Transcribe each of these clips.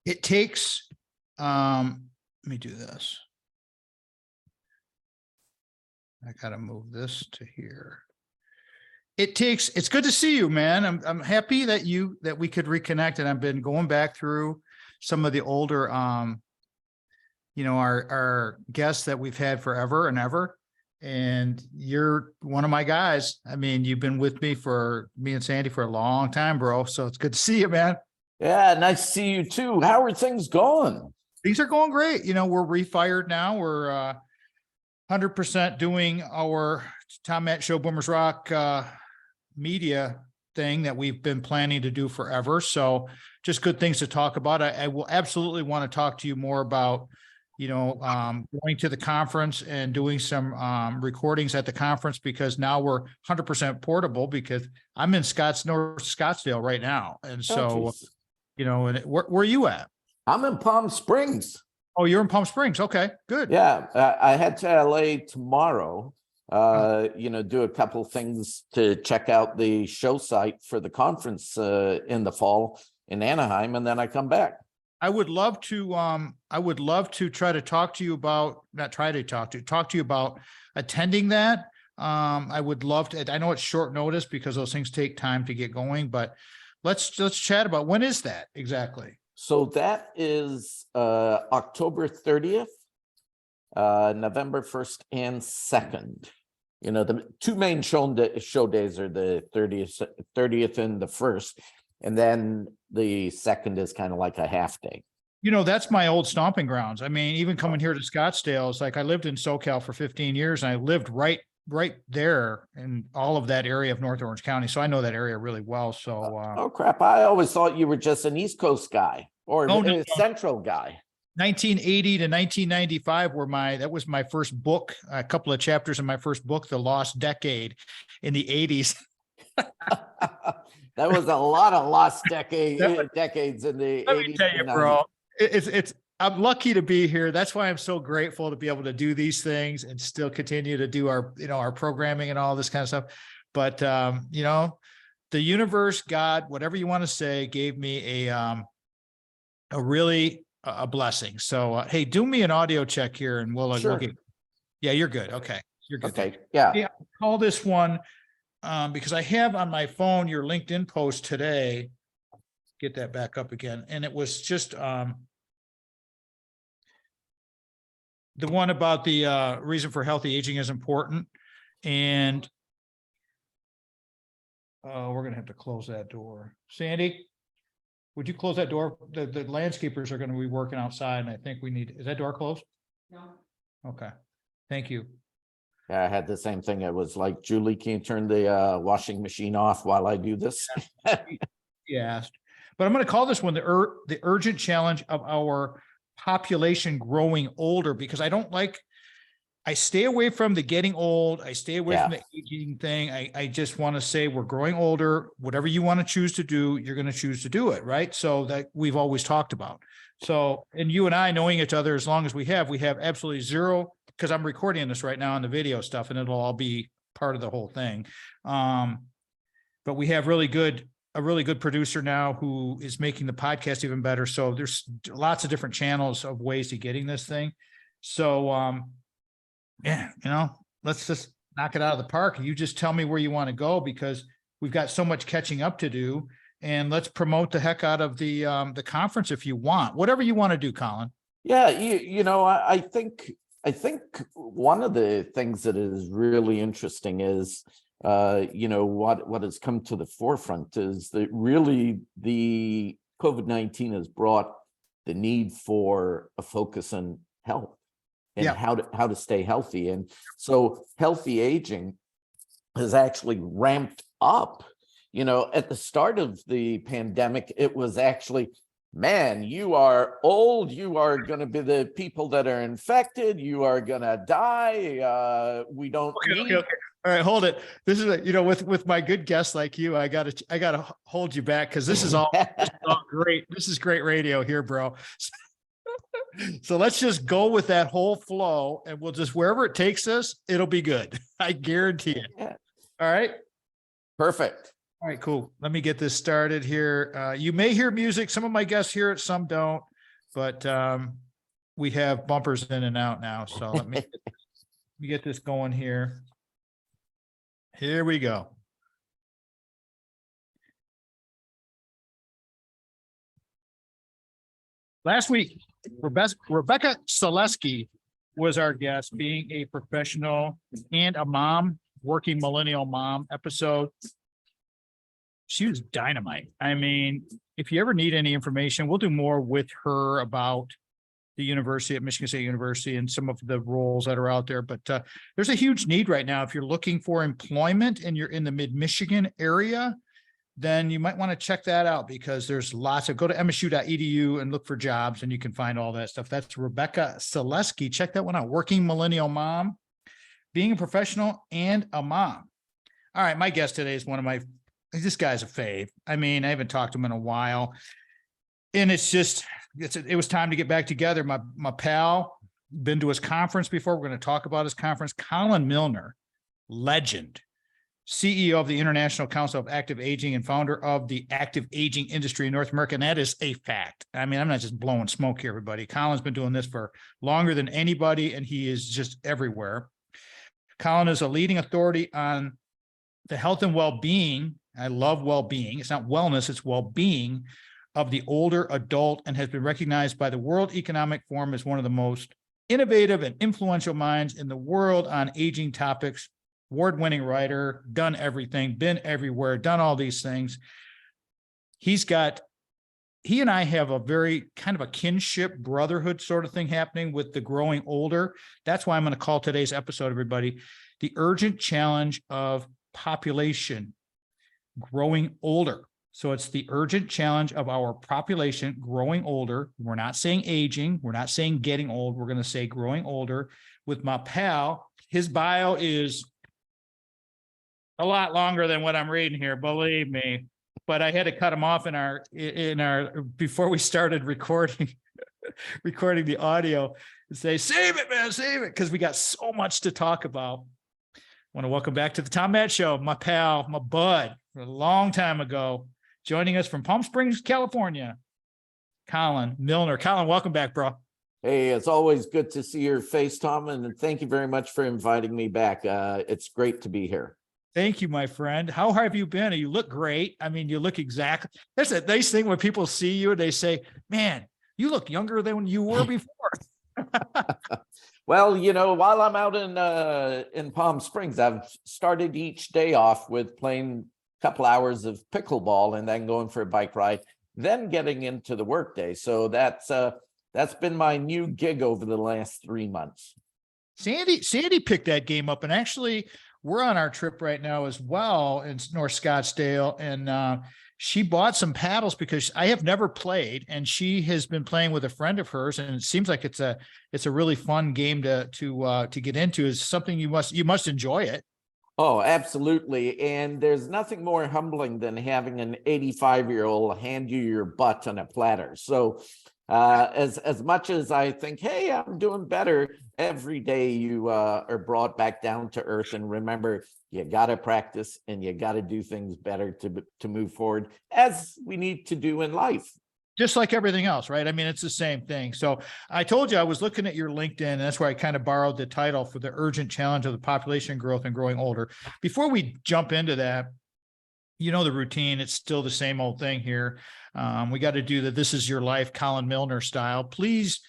It takes, let me do this. I gotta move this to here. It's good to see you, man. I'm happy that we could reconnect, and I've been going back through some of the older, our guests that we've had forever and ever. And you're one of my guys. I mean, you've been with me and Sandy for a long time, bro. So it's good to see you, man. Yeah, nice to see you too. How are things going? Things are going great. We're refired now. We're 100% doing our Tom Matt Show Boomers Rock media thing that we've been planning to do forever. So just good things to talk about. I will absolutely want to talk to you more about, going to the conference and doing some recordings at the conference, because now we're 100% portable, because I'm in North Scottsdale right now. And so, where are you at? I'm in Palm Springs. Oh, you're in Palm Springs. Okay, good. Yeah, I head to LA tomorrow, do a couple things to check out the show site for the conference in the fall in Anaheim, and then I come back. I would love to try to talk to you about, talk to you about attending that. I would love to. I know it's short notice because those things take time to get going, but let's chat about, when is that exactly? So that is October 30th, November 1st and 2nd. The two main show days are the 30th and the 1st. And then the 2nd is kind of like a half day. That's my old stomping grounds. I mean, even coming here to Scottsdale, it's like I lived in SoCal for 15 years, and I lived right there in all of that area of North Orange County. So I know that area really well. So, oh crap. I always thought you were just an East Coast guy or a Central guy. 1980 to 1995 that was my first book, a couple of chapters in my first book, The Lost Decade in the 80s. That was a lot of lost decades in the 80s. Let me tell you, bro, I'm lucky to be here. That's why I'm so grateful to be able to do these things and still continue to do our programming and all this kind of stuff. But, the universe, God, whatever you want to say, gave me a blessing. So, hey, do me an audio check here and Sure. Yeah, you're good. Okay. You're good. Okay. Yeah. Hey, I'll call this one, because I have on my phone your LinkedIn post today. Get that back up again. And it was just the one about the reason for healthy aging is important. And we're going to have to close that door. Sandy, would you close that door? The landscapers are going to be working outside, and I think is that door closed? No. Okay. Thank you. Yeah, I had the same thing. It was like, Julie, can you turn the washing machine off while I do this? Yeah. But I'm going to call this one the urgent challenge of our population growing older, because I stay away from the getting old. I stay away from the aging thing. I just want to say we're growing older. Whatever you want to choose to do, you're going to choose to do it, right? So that we've always talked about. So, and you and I knowing each other as long as we have absolutely zero, because I'm recording this right now on the video stuff, and it'll all be part of the whole thing. But we have a really good producer now who is making the podcast even better. So there's lots of different channels of ways to getting this thing. So, yeah, let's just knock it out of the park. You just tell me where you want to go, because we've got so much catching up to do, and let's promote the heck out of the conference if you want, whatever you want to do, Colin. Yeah. I think one of the things that is really interesting is, what has come to the forefront is that really the COVID-19 has brought the need for a focus on health and how to stay healthy. And so healthy aging has actually ramped up. At the start of the pandemic, it was actually, man, you are old, you are going to be the people that are infected, you are going to die. We don't need. Okay. All right, hold it. This is with my good guests like you, I gotta hold you back, because this is all great. This is great radio here, bro. So let's just go with that whole flow, and we'll just, wherever it takes us, it'll be good. I guarantee it. Yeah. All right. Perfect. All right, cool. Let me get this started here. You may hear music. Some of my guests hear it, some don't. but we have bumpers in and out now. So let me get this going here. Here we go. Last week, Rebecca Selesky was our guest, being a professional and a mom, working millennial mom episode. She was dynamite. I mean, if you ever need any information, we'll do more with her about the university at Michigan State University and some of the roles that are out there. But there's a huge need right now. If you're looking for employment and you're in the mid-Michigan area, then you might want to check that out, because there's lots of, go to msu.edu and look for jobs and you can find all that stuff. That's Rebecca Selesky. Check that one out. Working millennial mom, being a professional and a mom. All right. My guest today is this guy's a fave. I mean, I haven't talked to him in a while, and it was time to get back together. My pal, been to his conference before. We're going to talk about his conference. Colin Milner, legend, CEO of the International Council of Active Aging and founder of the active aging industry in North America. And that is a fact. I mean, I'm not just blowing smoke here, everybody. Colin's been doing this for longer than anybody, and he is just everywhere. Colin is a leading authority on the health and well-being. I love well-being. It's not wellness, it's well-being of the older adult, and has been recognized by the World Economic Forum as one of the most innovative and influential minds in the world on aging topics. Award-winning writer, done everything, been everywhere, done all these things. He and I have a very kind of a kinship brotherhood sort of thing happening with the growing older. That's why I'm going to call today's episode, everybody, The Urgent Challenge of Population Growing Older. So it's the urgent challenge of our population growing older. We're not saying aging. We're not saying getting old. We're going to say growing older with my pal. His bio is a lot longer than what I'm reading here, believe me, but I had to cut him off in our before we started recording the audio, and say, save it, man, save it, because we got so much to talk about. I want to welcome back to the Tom Matt Show, my pal, my bud, a long time ago, joining us from Palm Springs, California, Colin Milner. Colin, welcome back, bro. Hey, it's always good to see your face, Tom, and thank you very much for inviting me back. It's great to be here. Thank you, my friend. How have you been? You look great. I mean, you look exactly. That's a nice thing when people see you and they say, man, you look younger than you were before. Well, while I'm out in Palm Springs, I've started each day off with playing a couple hours of pickleball and then going for a bike ride, then getting into the workday. So that's been my new gig over the last 3 months. Sandy picked that game up, and actually we're on our trip right now as well in North Scottsdale, and she bought some paddles because I have never played, and she has been playing with a friend of hers, and it seems like it's a really fun game to get into. It's something you must enjoy it. Oh, absolutely. And there's nothing more humbling than having an 85-year-old hand you your butt on a platter. So as much as I think, hey, I'm doing better, every day you are brought back down to earth, and remember, you got to practice and you got to do things better to move forward, as we need to do in life. Just like everything else, right? I mean, it's the same thing. So I told you, I was looking at your LinkedIn, and that's where I kind of borrowed the title for the urgent challenge of the population growth and growing older. Before we jump into that, the routine, it's still the same old thing here. We got to do the This Is Your Life, Colin Milner style. Please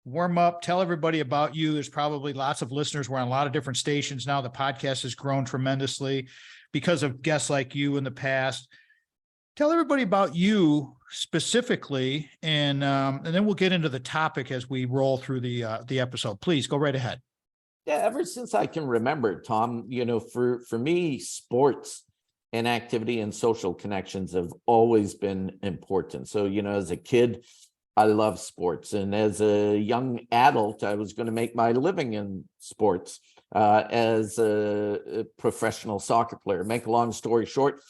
warm up, tell everybody about you. There's probably lots of listeners. We're on a lot of different stations now. The podcast has grown tremendously because of guests like you in the past. Tell everybody about you specifically, and then we'll get into the topic as we roll through the episode. Please go right ahead. Yeah, ever since I can remember, Tom, for me, sports and activity and social connections have always been important. So, as a kid, I love sports. And as a young adult, I was going to make my living in sports as a professional soccer player. Make a long story short,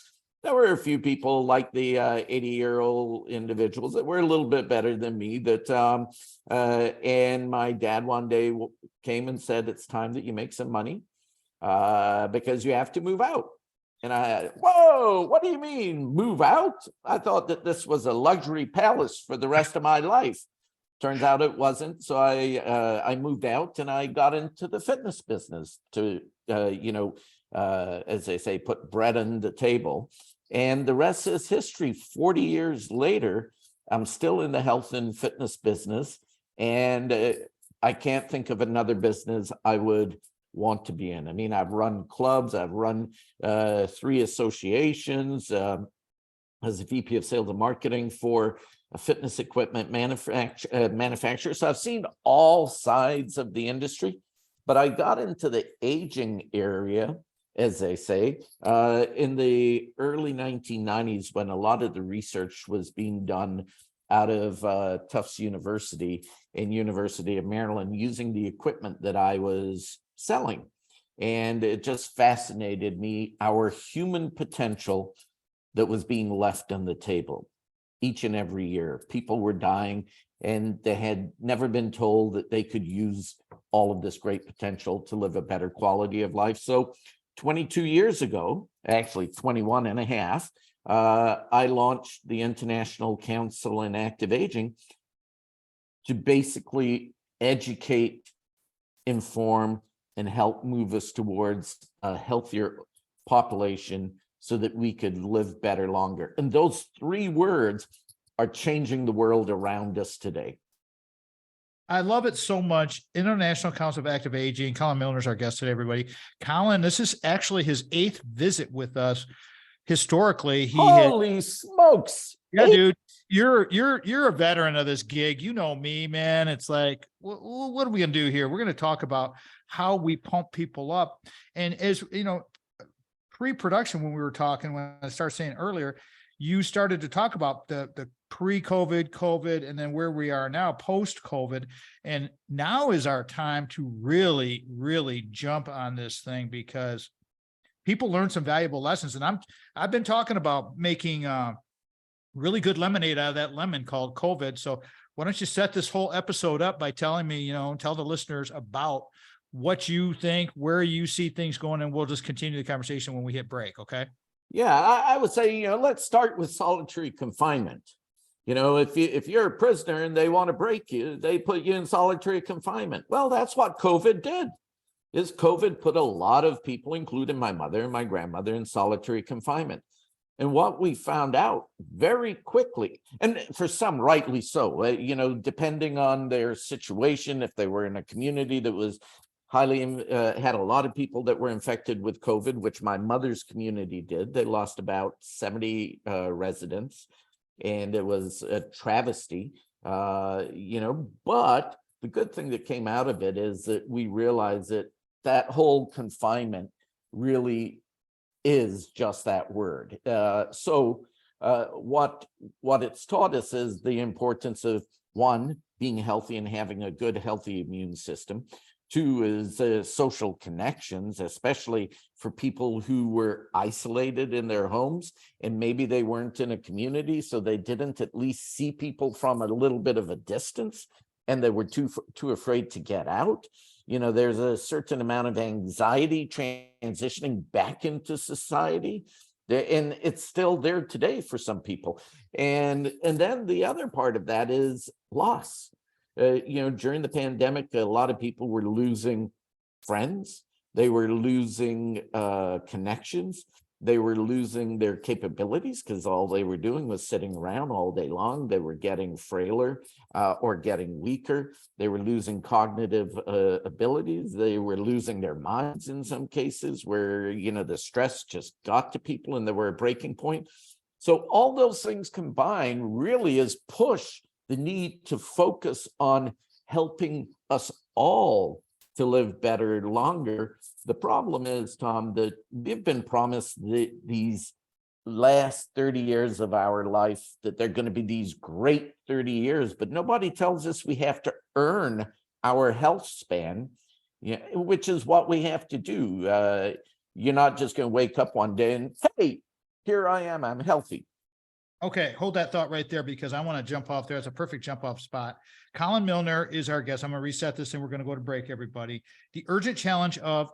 there were a few people like the 80-year-old individuals that were a little bit better than me and my dad one day came and said, it's time that you make some money because you have to move out. And whoa, what do you mean move out? I thought that this was a luxury palace for the rest of my life. Turns out it wasn't. So I moved out and I got into the fitness business to, as they say, put bread on the table. And the rest is history. 40 years later, I'm still in the health and fitness business. And I can't think of another business I would want to be in. I mean, I've run clubs, I've run 3 associations as a VP of sales and marketing for a fitness equipment manufacturer. So I've seen all sides of the industry, but I got into the aging area, as they say, in the early 1990s when a lot of the research was being done out of Tufts University and University of Maryland using the equipment that I was selling. And it just fascinated me, our human potential that was being left on the table each and every year. People were dying and they had never been told that they could use all of this great potential to live a better quality of life. So 22 years ago, actually 21 and a half, I launched the International Council on Active Aging to basically educate, inform, and help move us towards a healthier population so that we could live better longer. And those 3 words are changing the world around us today. I love it so much. International Council of Active Aging. Colin Milner is our guest today, everybody. Colin, this is actually his 8th visit with us. Historically, Holy smokes. Yeah, dude, you're a veteran of this gig. You know me, man. It's like, what are we gonna do here? We're gonna talk about how we pump people up. And as you know, pre-production, when we were talking, when I started saying earlier, you started to talk about the pre-COVID, COVID, and then where we are now post-COVID. And now is our time to really, really jump on this thing because people learn some valuable lessons. And I've been talking about making really good lemonade out of that lemon called COVID. So why don't you set this whole episode up by telling me, tell the listeners about what you think, where you see things going, and we'll just continue the conversation when we hit break. Okay. Yeah, I would say, let's start with solitary confinement. If you're a prisoner and they want to break you, they put you in solitary confinement. Well, that's what COVID did. Is COVID put a lot of people, including my mother and my grandmother, in solitary confinement. And what we found out very quickly, and for some rightly so, depending on their situation, if they were in a community that was highly, had a lot of people that were infected with COVID, which my mother's community did. They lost about 70 residents, and it was a travesty, but the good thing that came out of it is that we realized that whole confinement really is just that word. What it's taught us is the importance of, 1, being healthy and having a good, healthy immune system. 2 is social connections, especially for people who were isolated in their homes and maybe they weren't in a community, so they didn't at least see people from a little bit of a distance and they were too afraid to get out. There's a certain amount of anxiety transitioning back into society, and it's still there today for some people. And then the other part of that is loss. During the pandemic, a lot of people were losing friends. They were losing connections. They were losing their capabilities because all they were doing was sitting around all day long. They were getting frailer or getting weaker. They were losing cognitive abilities. They were losing their minds in some cases where, the stress just got to people and they were a breaking point. So all those things combined really is push the need to focus on helping us all to live better longer. The problem is, Tom, that we've been promised these last 30 years of our life, that they're going to be these great 30 years, but nobody tells us we have to earn our health span, which is what we have to do. You're not just going to wake up one day and, hey, here I am, I'm healthy. Okay, hold that thought right there because I want to jump off there. It's a perfect jump off spot. Colin Milner is our guest. I'm going to reset this and we're going to go to break, everybody. The urgent challenge of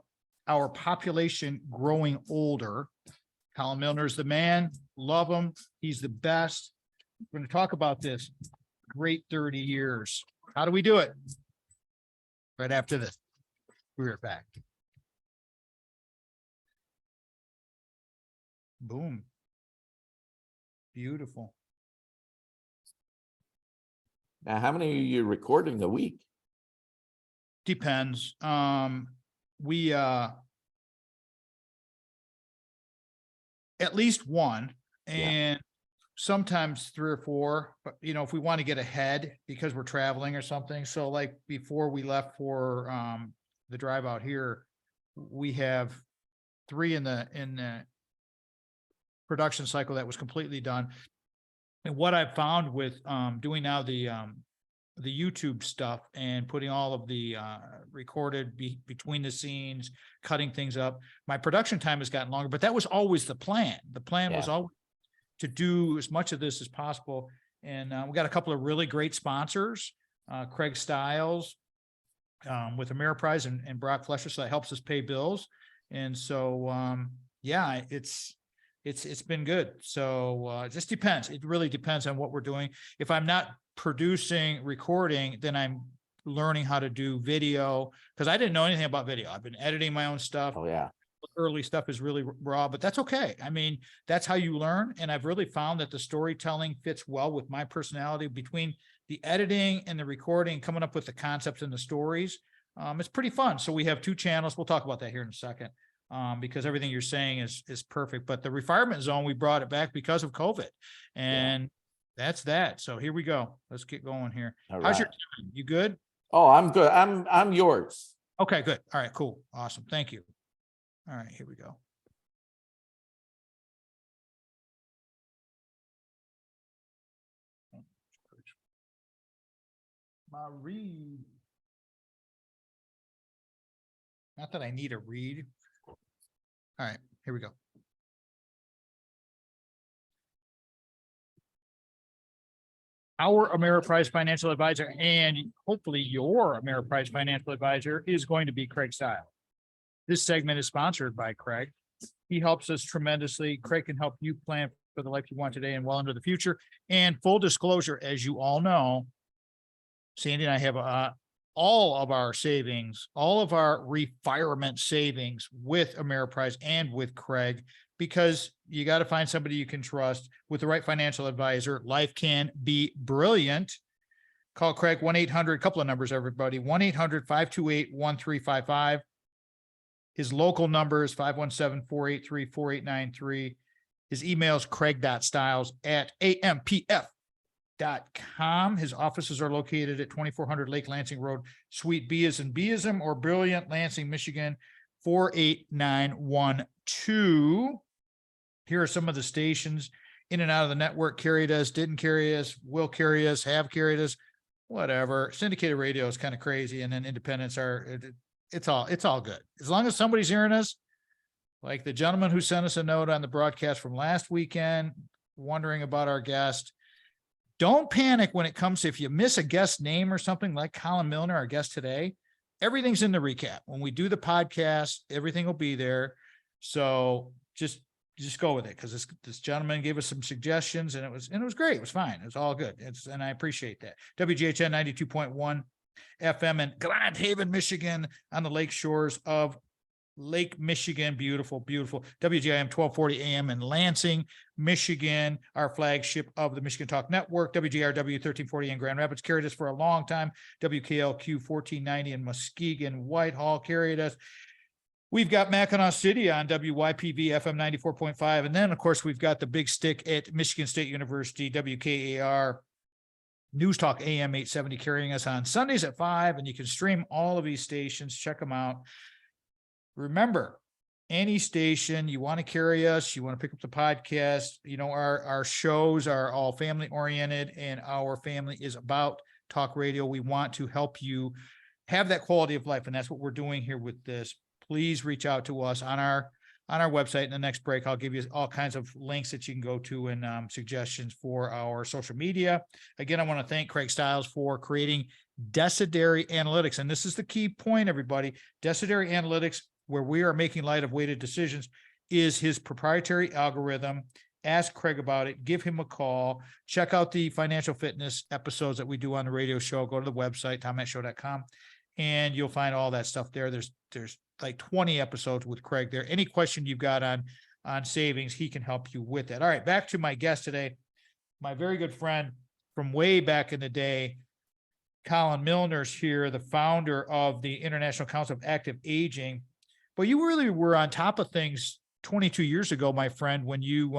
our population growing older. Colin Milner is the man. Love him. He's the best. We're going to talk about this. great 30 years. How do we do it? Right after this. We're back. Boom. Beautiful. Now, how many are you recording a week? Depends. We at least one, and sometimes 3 or 4, but if we want to get ahead because we're traveling or something. So like before we left for the drive out here, we have 3 in the production cycle that was completely done. And what I've found with doing now the YouTube stuff and putting all of the recorded between the scenes, cutting things up, my production time has gotten longer, but that was always the plan. The plan was always to do as much of this as possible. And we got a couple of really great sponsors, Craig Stiles with Ameriprise and Brock Flesher, so that helps us pay bills. And so, it's been good. So it just depends. It really depends on what we're doing. If I'm not producing, recording, then I'm learning how to do video, because I didn't know anything about video. I've been editing my own stuff. Oh, yeah. Early stuff is really raw, but that's okay. I mean, that's how you learn. And I've really found that the storytelling fits well with my personality. Between the editing and the recording, coming up with the concepts and the stories, it's pretty fun. So we have 2 channels. We'll talk about that here in a second, because everything you're saying is perfect. But the refinement zone, we brought it back because of COVID, and that's that. So here we go. Let's get going here. How's your time? You good? Oh, I'm good. I'm yours. Okay, good. All right, cool. Awesome. Thank you. All right, here we go. My read. Not that I need a read. All right, here we go. Our Ameriprise financial advisor, and hopefully your Ameriprise financial advisor, is going to be Craig Stiles. This segment is sponsored by Craig. He helps us tremendously. Craig can help you plan for the life you want today and well into the future. And full disclosure, as you all know, Sandy and I have all of our savings, all of our retirement savings with Ameriprise and with Craig, because you got to find somebody you can trust. With the right financial advisor, life can be brilliant. Call Craig 1-800, couple of numbers, everybody, 1-800-528-1355. His local number is 517-483-4893. His email is craig.stiles@ampf.com. His offices are located at 2400 Lake Lansing Road, Suite B as in Bism, or Brilliant, Lansing, Michigan, 48912. Here are some of the stations in and out of the network. Carried us, didn't carry us, will carry us, have carried us, whatever. Syndicated radio is kind of crazy. And then independents are, it's all good. As long as somebody's hearing us, like the gentleman who sent us a note on the broadcast from last weekend, wondering about our guest. Don't panic when it comes to, if you miss a guest name or something like Colin Milner, our guest today, everything's in the recap. When we do the podcast, everything will be there. So just go with it, because this gentleman gave us some suggestions, and it was great. It was fine. It was all good. And I appreciate that. WGHN 92.1 FM in Grand Haven, Michigan, on the lake shores of Lake Michigan. Beautiful, beautiful. WGIM 1240 AM in Lansing, Michigan, our flagship of the Michigan Talk Network. WGRW 1340 in Grand Rapids carried us for a long time. WKLQ 1490 in Muskegon, Whitehall carried us. We've got Mackinac City on WYPV FM 94.5. And then, of course, we've got the big stick at Michigan State University, WKAR News Talk AM 870, carrying us on Sundays at 5. And you can stream all of these stations. Check them out. Remember, any station you want to carry us, you want to pick up the podcast, our shows are all family oriented, and our family is about talk radio. We want to help you have that quality of life. And that's what we're doing here with this. Please reach out to us on our website. In the next break, I'll give you all kinds of links that you can go to and suggestions for our social media. Again, I want to thank Craig Stiles for creating Decidary Analytics. And this is the key point, everybody. Decidary Analytics, where we are making light of weighted decisions, is his proprietary algorithm. ask Craig about it, give him a call, check out the financial fitness episodes that we do on the radio show. Go to the website, tommattshow.com, and you'll find all that stuff there. There's like 20 episodes with Craig there. Any question you've got on savings, he can help you with that. All right, back to my guest today, my very good friend from way back in the day, Colin Milner's here, the founder of the International Council of Active Aging. But you really were on top of things 22 years ago, my friend, when you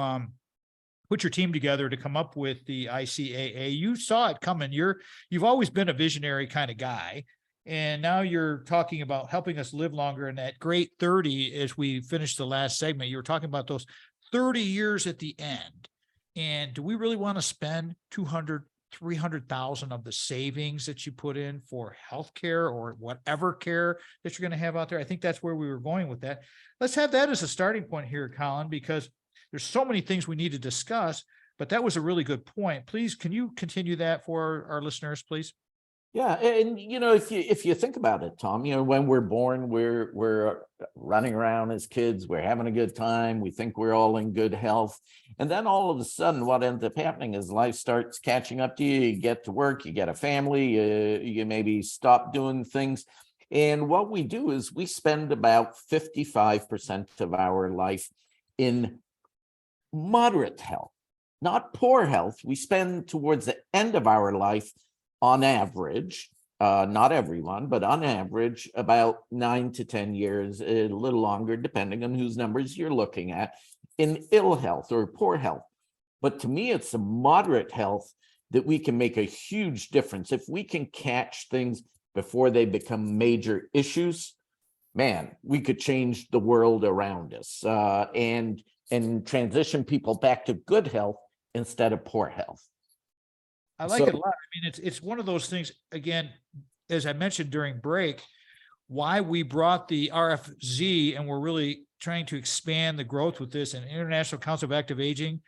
put your team together to come up with the ICAA. You saw it coming. You've always been a visionary kind of guy. And now you're talking about helping us live longer. And that great 30, as we finished the last segment, you were talking about those 30 years at the end. And do we really want to spend 200, 300,000 of the savings that you put in for healthcare or whatever care that you're going to have out there? I think that's where we were going with that. Let's have that as a starting point here, Colin, because there's so many things we need to discuss, but that was a really good point. Please, can you continue that for our listeners, please? Yeah, and if you think about it, Tom, when we're born, we're running around as kids, we're having a good time, we think we're all in good health, and then all of a sudden, what ends up happening is life starts catching up to you. You get to work, you get a family, you maybe stop doing things, and what we do is we spend about 55% of our life in moderate health, not poor health. We spend towards the end of our life, on average, not everyone, but on average, about 9 to 10 years, a little longer, depending on whose numbers you're looking at, in ill health or poor health. But to me, it's the moderate health that we can make a huge difference. If we can catch things before they become major issues, man, we could change the world around us and transition people back to good health instead of poor health. I like it a lot. I mean, it's one of those things, again, as I mentioned during break, why we brought the RFZ, and we're really trying to expand the growth with this, and International Council of Active Aging.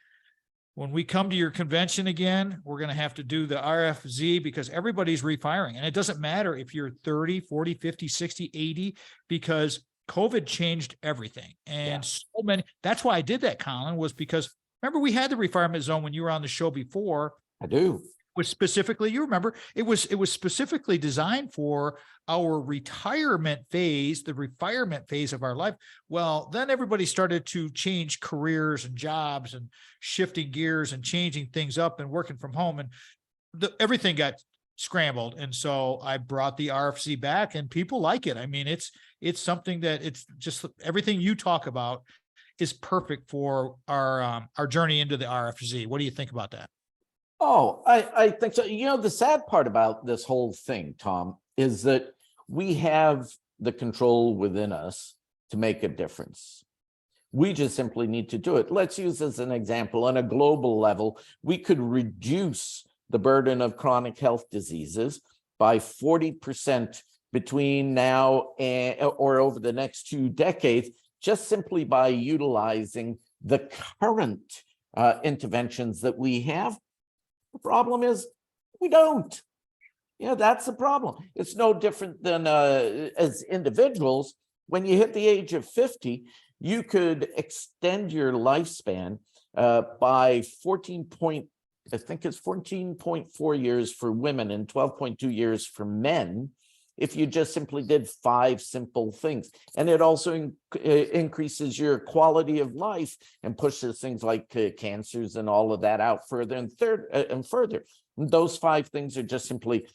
When we come to your convention again, we're going to have to do the RFZ because everybody's refiring. And it doesn't matter if you're 30, 40, 50, 60, 80, because COVID changed everything. And so many, that's why I did that, Colin, was because remember we had the retirement zone when you were on the show before. I do. Was specifically, you remember, it was specifically designed for our retirement phase, the retirement phase of our life. Well, then everybody started to change careers and jobs and shifting gears and changing things up and working from home, and everything got scrambled. And so I brought the RFC back, and people like it. I mean, it's something that it's just everything you talk about is perfect for our journey into the RFZ. What do you think about that? Oh, I think so. The sad part about this whole thing, Tom, is that we have the control within us to make a difference. We just simply need to do it. Let's use as an example, on a global level, we could reduce the burden of chronic health diseases by 40% between now or over the next 2 decades, just simply by utilizing the current interventions that we have. The problem is we don't. That's the problem. It's no different than as individuals. When you hit the age of 50, you could extend your lifespan by 14.4 years for women and 12.2 years for men if you just simply did 5 simple things. And it also increases your quality of life and pushes things like cancers and all of that out further and further. And those 5 things are just simply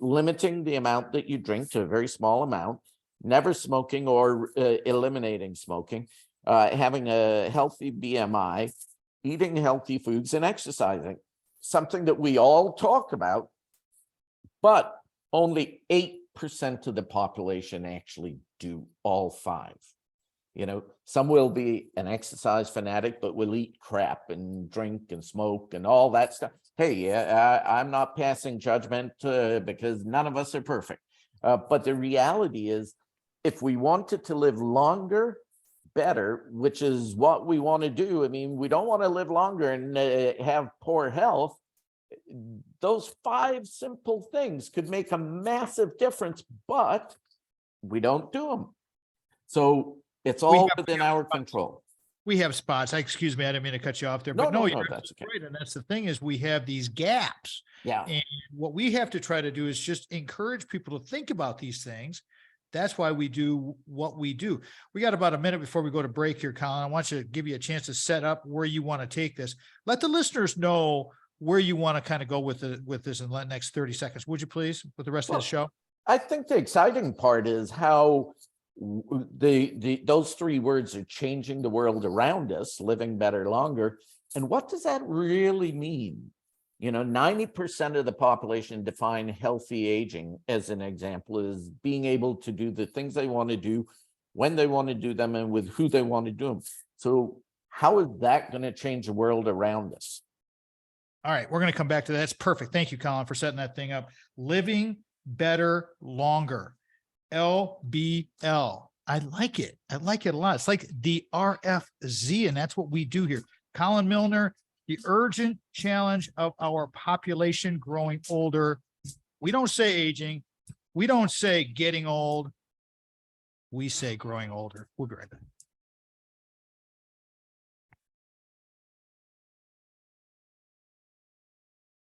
limiting the amount that you drink to a very small amount, never smoking or eliminating smoking, having a healthy BMI, eating healthy foods, and exercising, something that we all talk about, but only 8% of the population actually do all 5. Some will be an exercise fanatic, but will eat crap and drink and smoke and all that stuff. Hey, I'm not passing judgment because none of us are perfect. But the reality is, if we wanted to live longer, better, which is what we want to do. I mean, we don't want to live longer and have poor health. Those 5 simple things could make a massive difference, but we don't do them. So it's all within our control. we have spots. Excuse me, I didn't mean to cut you off there, No, but no, no, no, you're that's okay. absolutely right. And that's the thing is we have these gaps. Yeah. And what we have to try to do is just encourage people to think about these things. That's why we do what we do. We got about a minute before we go to break here, Colin. I want you to give you a chance to set up where you want to take this. Let the listeners know where you want to kind of go with this in the next 30 seconds. Would you please, with the rest of the show? I think the exciting part is how those three words are changing the world around us, living better longer. And what does that really mean? 90% of the population define healthy aging, as an example, as being able to do the things they want to do, when they want to do them, and with who they want to do them. So how is that going to change the world around us? All right, we're going to come back to that. That's perfect. Thank you, Colin, for setting that thing up. Living better longer. LBL. I like it. I like it a lot. It's like the RFZ, and that's what we do here. Colin Milner, the urgent challenge of our population growing older. We don't say aging. We don't say getting old. We say growing older. We'll be right back.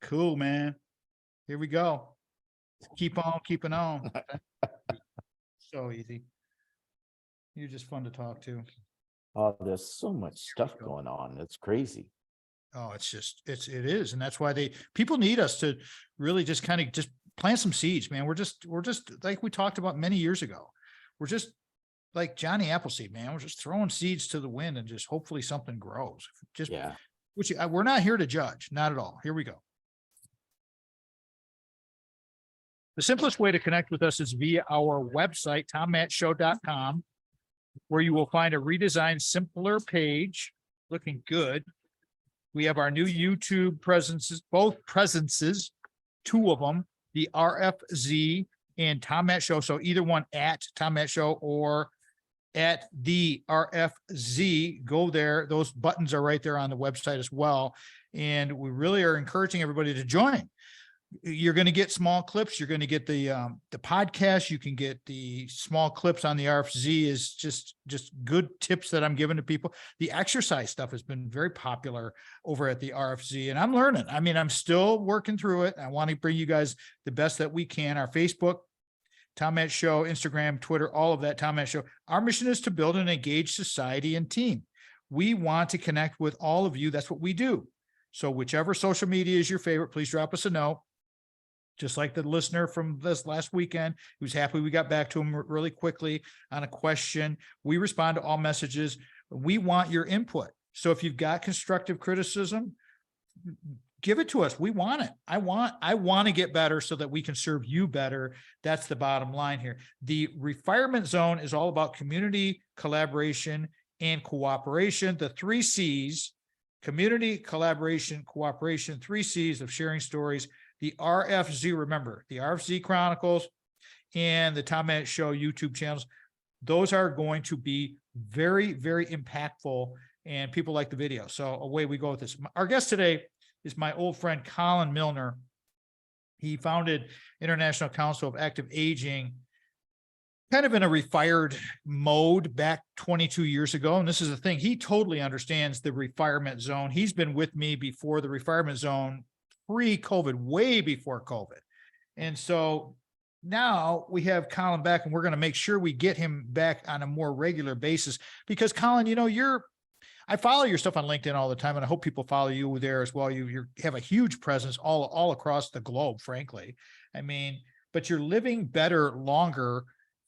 Cool, man. Here we go. Keep on keeping on. So easy. You're just fun to talk to. Oh, there's so much stuff going on. It's crazy. Oh, it is. And that's why people need us to really just kind of just plant some seeds, man. We're just like we talked about many years ago. We're just like Johnny Appleseed, man. We're just throwing seeds to the wind and just hopefully something grows. We're not here to judge. Not at all. Here we go. The simplest way to connect with us is via our website, tommattshow.com, where you will find a redesigned, simpler page looking good. We have our new YouTube presences, both presences, two of them, the RFZ and Tom Matt Show. So either one at Tom Matt Show or at the RFZ, go there. Those buttons are right there on the website as well. And we really are encouraging everybody to join. You're going to get small clips. You're going to get the podcast. You can get the small clips on the RFZ is just good tips that I'm giving to people. The exercise stuff has been very popular over at the RFZ, and I'm learning. I mean, I'm still working through it. I want to bring you guys the best that we can. Our Facebook, Tom Matt Show, Instagram, Twitter, all of that, Tom Matt Show. Our mission is to build an engaged society and team. We want to connect with all of you. That's what we do. So whichever social media is your favorite, please drop us a note. Just like the listener from this last weekend, who's happy we got back to him really quickly on a question. We respond to all messages. We want your input. So if you've got constructive criticism, give it to us. We want it. I want to get better so that we can serve you better. That's the bottom line here. The Refirement Zone is all about community, collaboration, and cooperation. The 3 C's, community, collaboration, cooperation, 3 C's of sharing stories. The RFZ, remember, the RFZ Chronicles and the Tom Matt Show YouTube channels, those are going to be very, very impactful, and people like the video. So away we go with this. Our guest today is my old friend, Colin Milner. He founded International Council of Active Aging kind of in a refired mode back 22 years ago. And this is the thing, he totally understands the Refirement Zone. He's been with me before the Refirement Zone, pre-COVID, way before COVID. And so now we have Colin back, and we're going to make sure we get him back on a more regular basis, because Colin, I follow your stuff on LinkedIn all the time, and I hope people follow you there as well. You have a huge presence all across the globe, frankly. I mean, but you're living better longer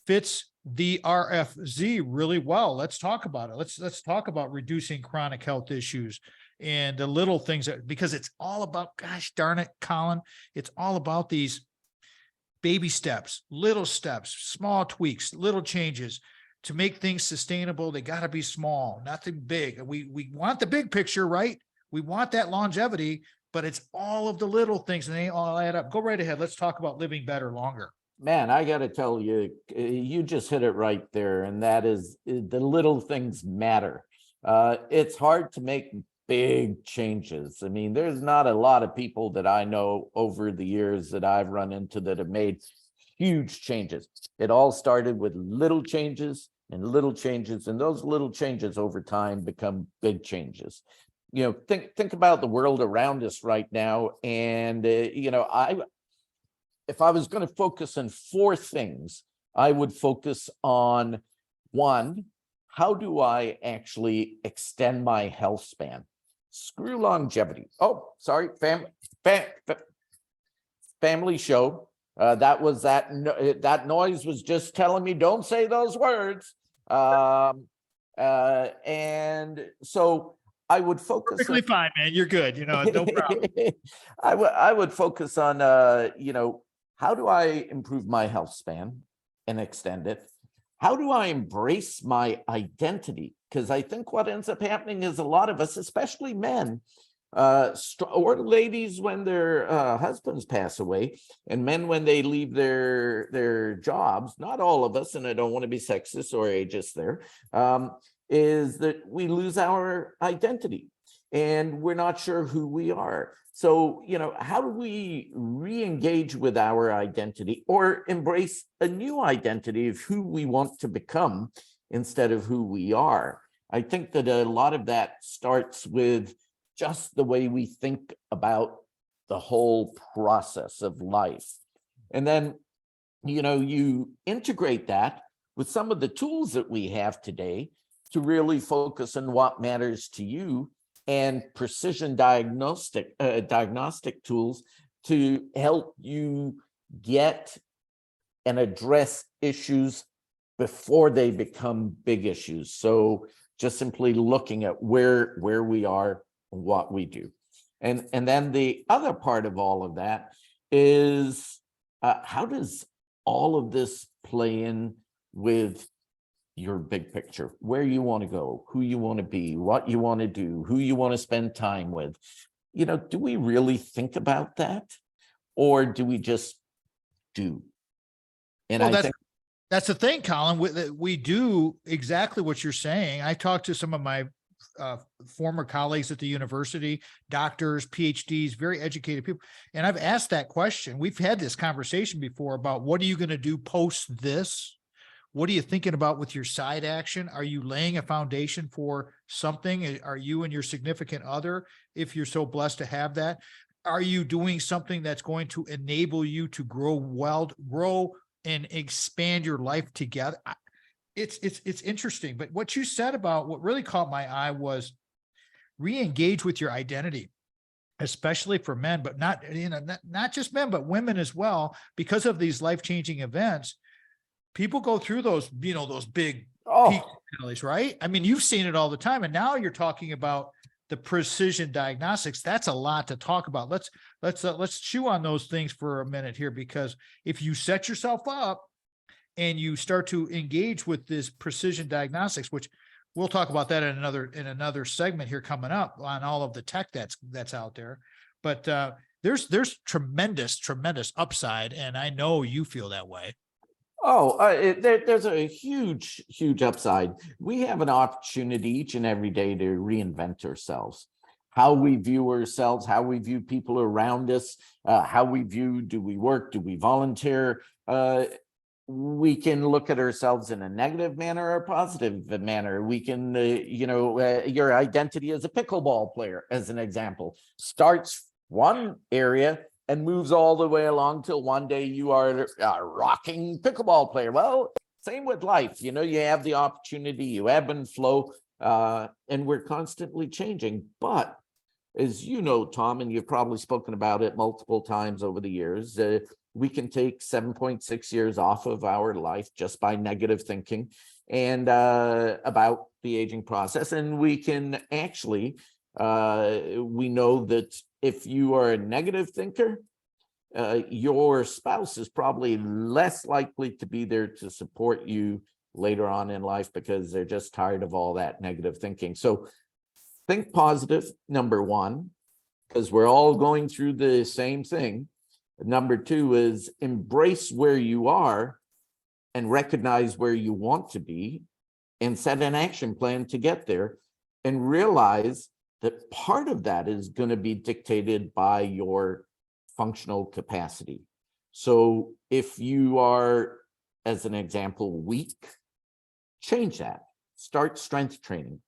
fits the RFZ really well. Let's talk about it. Let's talk about reducing chronic health issues and the little things because it's all about, gosh darn it, Colin, it's all about these baby steps, little steps, small tweaks, little changes to make things sustainable. They got to be small, nothing big. We want the big picture, right? We want that longevity, but it's all of the little things, and they all add up. Go right ahead. Let's talk about living better longer. Man, I got to tell you, you just hit it right there. And that is, the little things matter. It's hard to make big changes. I mean, there's not a lot of people that I know over the years that I've run into that have made huge changes. It all started with little changes, and little changes, and those little changes over time become big changes. You know, think about the world around us right now, and you know, if I was going to focus on 4 things, I would focus on 1, how do I actually extend my health span? Screw longevity. Oh, sorry, family show. That noise was just telling me don't say those words. And so I would focus. Perfectly fine, man. You're good. You know, no problem. I would focus on you know, how do I improve my health span and extend it? How do I embrace my identity? Because I think what ends up happening is a lot of us, especially men, or ladies when their husbands pass away, and men when they leave their jobs, not all of us, and I don't want to be sexist or ageist there, is that we lose our identity and we're not sure who we are. So, you know, how do we re-engage with our identity or embrace a new identity of who we want to become instead of who we are? I think that a lot of that starts with just the way we think about the whole process of life. And then, you know, you integrate that with some of the tools that we have today to really focus on what matters to you, and precision diagnostic tools to help you get and address issues before they become big issues. So just simply looking at where we are and what we do. And then the other part of all of that is how does all of this play in with your big picture, where you want to go, who you want to be, what you want to do, who you want to spend time with? You know, do we really think about that, or do we just do? And Well, I think that's the thing, Colin. We do exactly what you're saying. I talked to some of my former colleagues at the university, doctors, PhDs, very educated people, and I've asked that question. We've had this conversation before about what are you going to do post this? What are you thinking about with your side action? Are you laying a foundation for something? Are you and your significant other, if you're so blessed to have that, are you doing something that's going to enable you to grow and expand your life together? It's interesting. But what you said about what really caught my eye was re-engage with your identity, especially for men, but not, you know, not just men, but women as well, because of these life-changing events. People go through those, you know, those big peak valleys, right? I mean, you've seen it all the time. And now you're talking about the precision diagnostics. That's a lot to talk about. Let's chew on those things for a minute here, because if you set yourself up and you start to engage with this precision diagnostics, which we'll talk about that in another segment here coming up on all of the tech that's out there. But there's tremendous upside, and I know you feel that way. There's a huge upside. We have an opportunity each and every day to reinvent ourselves, how we view ourselves, how we view people around us, how we view, do we work, do we volunteer? We can look at ourselves in a negative manner or a positive manner. We can, your identity as a pickleball player, as an example, starts one area and moves all the way along till one day you are a rocking pickleball player. Well, same with life. You know, you have the opportunity, you ebb and flow, and we're constantly changing. But as you know, Tom, and you've probably spoken about it multiple times over the years, we can take 7.6 years off of our life just by negative thinking and about the aging process. And we can actually, we know that if you are a negative thinker, your spouse is probably less likely to be there to support you later on in life because they're just tired of all that negative thinking. So think positive, number one, because we're all going through the same thing. Number two is embrace where you are and recognize where you want to be and set an action plan to get there, and realize that part of that is going to be dictated by your functional capacity. So if you are, as an example, weak, change that. Start strength training.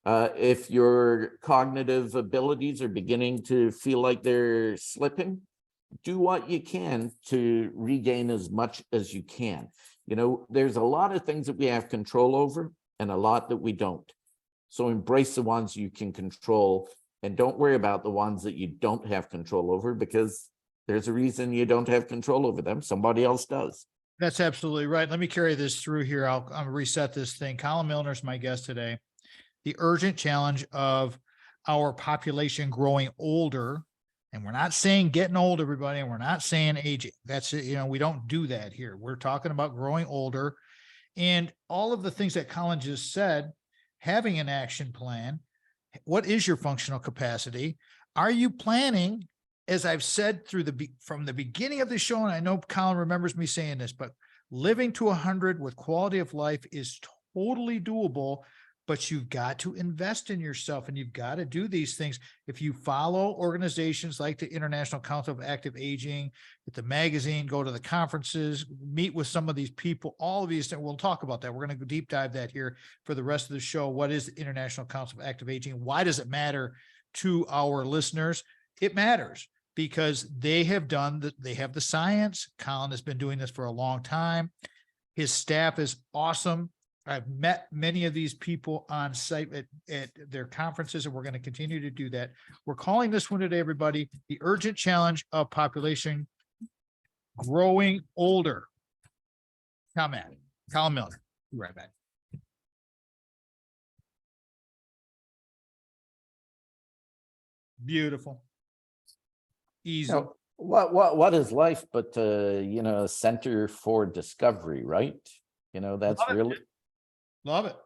If your cognitive abilities are beginning to feel like they're slipping, do what you can to regain as much as you can. You know, there's a lot of things that we have control over and a lot that we don't. So embrace the ones you can control and don't worry about the ones that you don't have control over, because there's a reason you don't have control over them. Somebody else does. That's absolutely right. Let me carry this through here. I'll reset this thing. Colin Milner is my guest today. The urgent challenge of our population growing older. And we're not saying getting old, everybody, and we're not saying aging. That's it. You know, we don't do that here. We're talking about growing older and all of the things that Colin just said, having an action plan. What is your functional capacity? Are you planning, as I've said from the beginning of the show, and I know Colin remembers me saying this, but living to 100 with quality of life is totally doable, but you've got to invest in yourself and you've got to do these things. If you follow organizations like the International Council of Active Aging, at the magazine, go to the conferences, meet with some of these people, all of these things, we'll talk about that. We're going to deep dive that here for the rest of the show. What is the International Council of Active Aging? Why does it matter to our listeners? It matters because they have they have the science. Colin has been doing this for a long time. His staff is awesome. I've met many of these people on site at their conferences, and we're going to continue to do that. We're calling this one today, everybody, the urgent challenge of population growing older. Colin Milner. Be right back. Beautiful. Easy. You know, what is life but you know, a center for discovery, right? You know, that's really. Love it.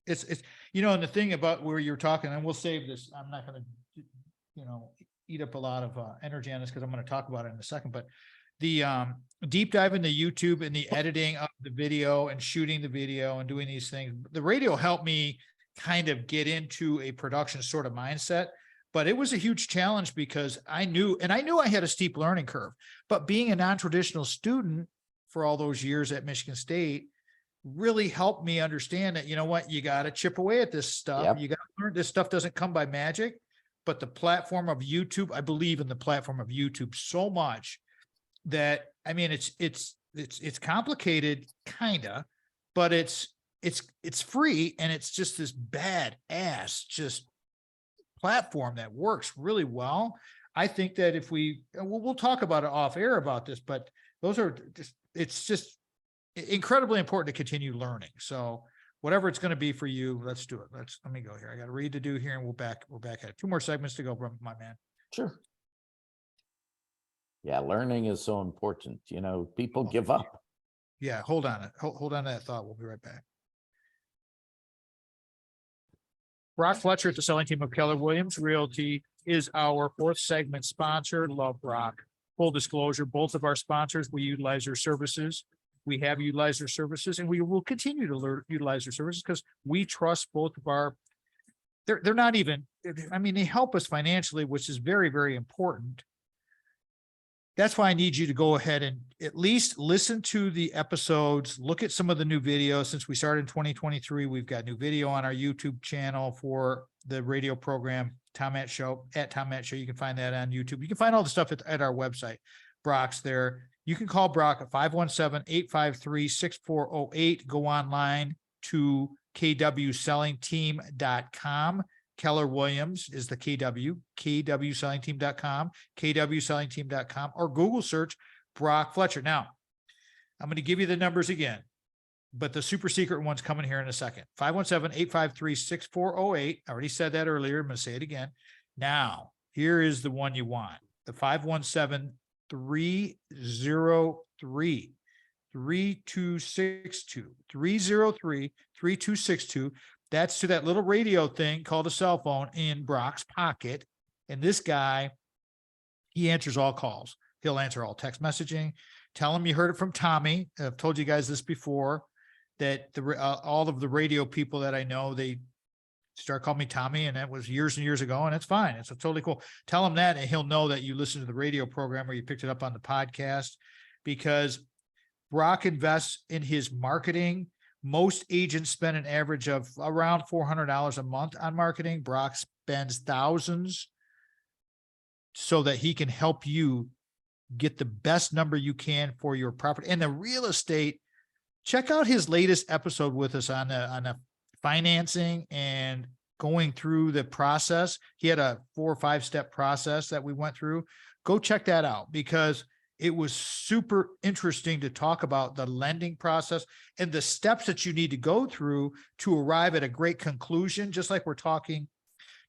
It's, you know, and the thing about where you're talking, and we'll save this, I'm not going to, you know, eat up a lot of energy on this because I'm going to talk about it in a second, but the deep dive into YouTube and the editing of the video and shooting the video and doing these things, the radio helped me kind of get into a production sort of mindset, but it was a huge challenge because I knew I had a steep learning curve, but being a non-traditional student for all those years at Michigan State really helped me understand that, you know what, you got to chip away at this stuff. Yep. You got to learn this stuff doesn't come by magic, but the platform of YouTube, I believe in the platform of YouTube so much that, I mean, it's complicated kinda, but it's free. And it's just this bad ass just platform that works really well. I think that if we'll talk about it off air about this, but those are just, it's just incredibly important to continue learning. So whatever it's going to be for you, let's do it. Let me go here. I got a read to do here and we're back at it. 2 more segments to go, my man. Sure. Yeah, learning is so important. You know, people give up. Yeah, hold on to that thought. We'll be right back. Brock Fletcher at the selling team of Keller Williams Realty is our 4th segment sponsor. Love Brock. Full disclosure, both of our sponsors, we utilize their services. We have utilized their services and we will continue to utilize their services because we trust both of our, they're not even, I mean, they help us financially, which is very, very important. That's why I need you to go ahead and at least listen to the episodes, look at some of the new videos. Since we started in 2023, we've got new video on our YouTube channel for the radio program, Tom Matt Show, at Tom Matt Show. You can find that on YouTube. You can find all the stuff at our website. Brock's there. You can call Brock at 517-853-6408. Go online to kwsellingteam.com. Keller Williams is the kwsellingteam.com, kwsellingteam.com, or Google search Brock Fletcher. Now, I'm going to give you the numbers again, but the super secret one's coming here in a second. 517-853-6408. I already said that earlier. I'm going to say it again. Now, here is the one you want. The 517-303-3262, 303-3262. That's to that little radio thing called a cell phone in Brock's pocket. And this guy, he answers all calls. He'll answer all text messaging. Tell him you heard it from Tommy. I've told you guys this before, that all of the radio people that I know, they start calling me Tommy, and that was years and years ago, and it's fine. It's totally cool. Tell him that, and he'll know that you listen to the radio program or you picked it up on the podcast, because Brock invests in his marketing Most agents spend an average of around $400 a month on marketing. Brock spends thousands so that he can help you get the best number you can for your property. And the real estate, check out his latest episode with us on the financing and going through the process. He had a 4 or 5 step process that we went through. Go check that out, because it was super interesting to talk about the lending process and the steps that you need to go through to arrive at a great conclusion. Just like we're talking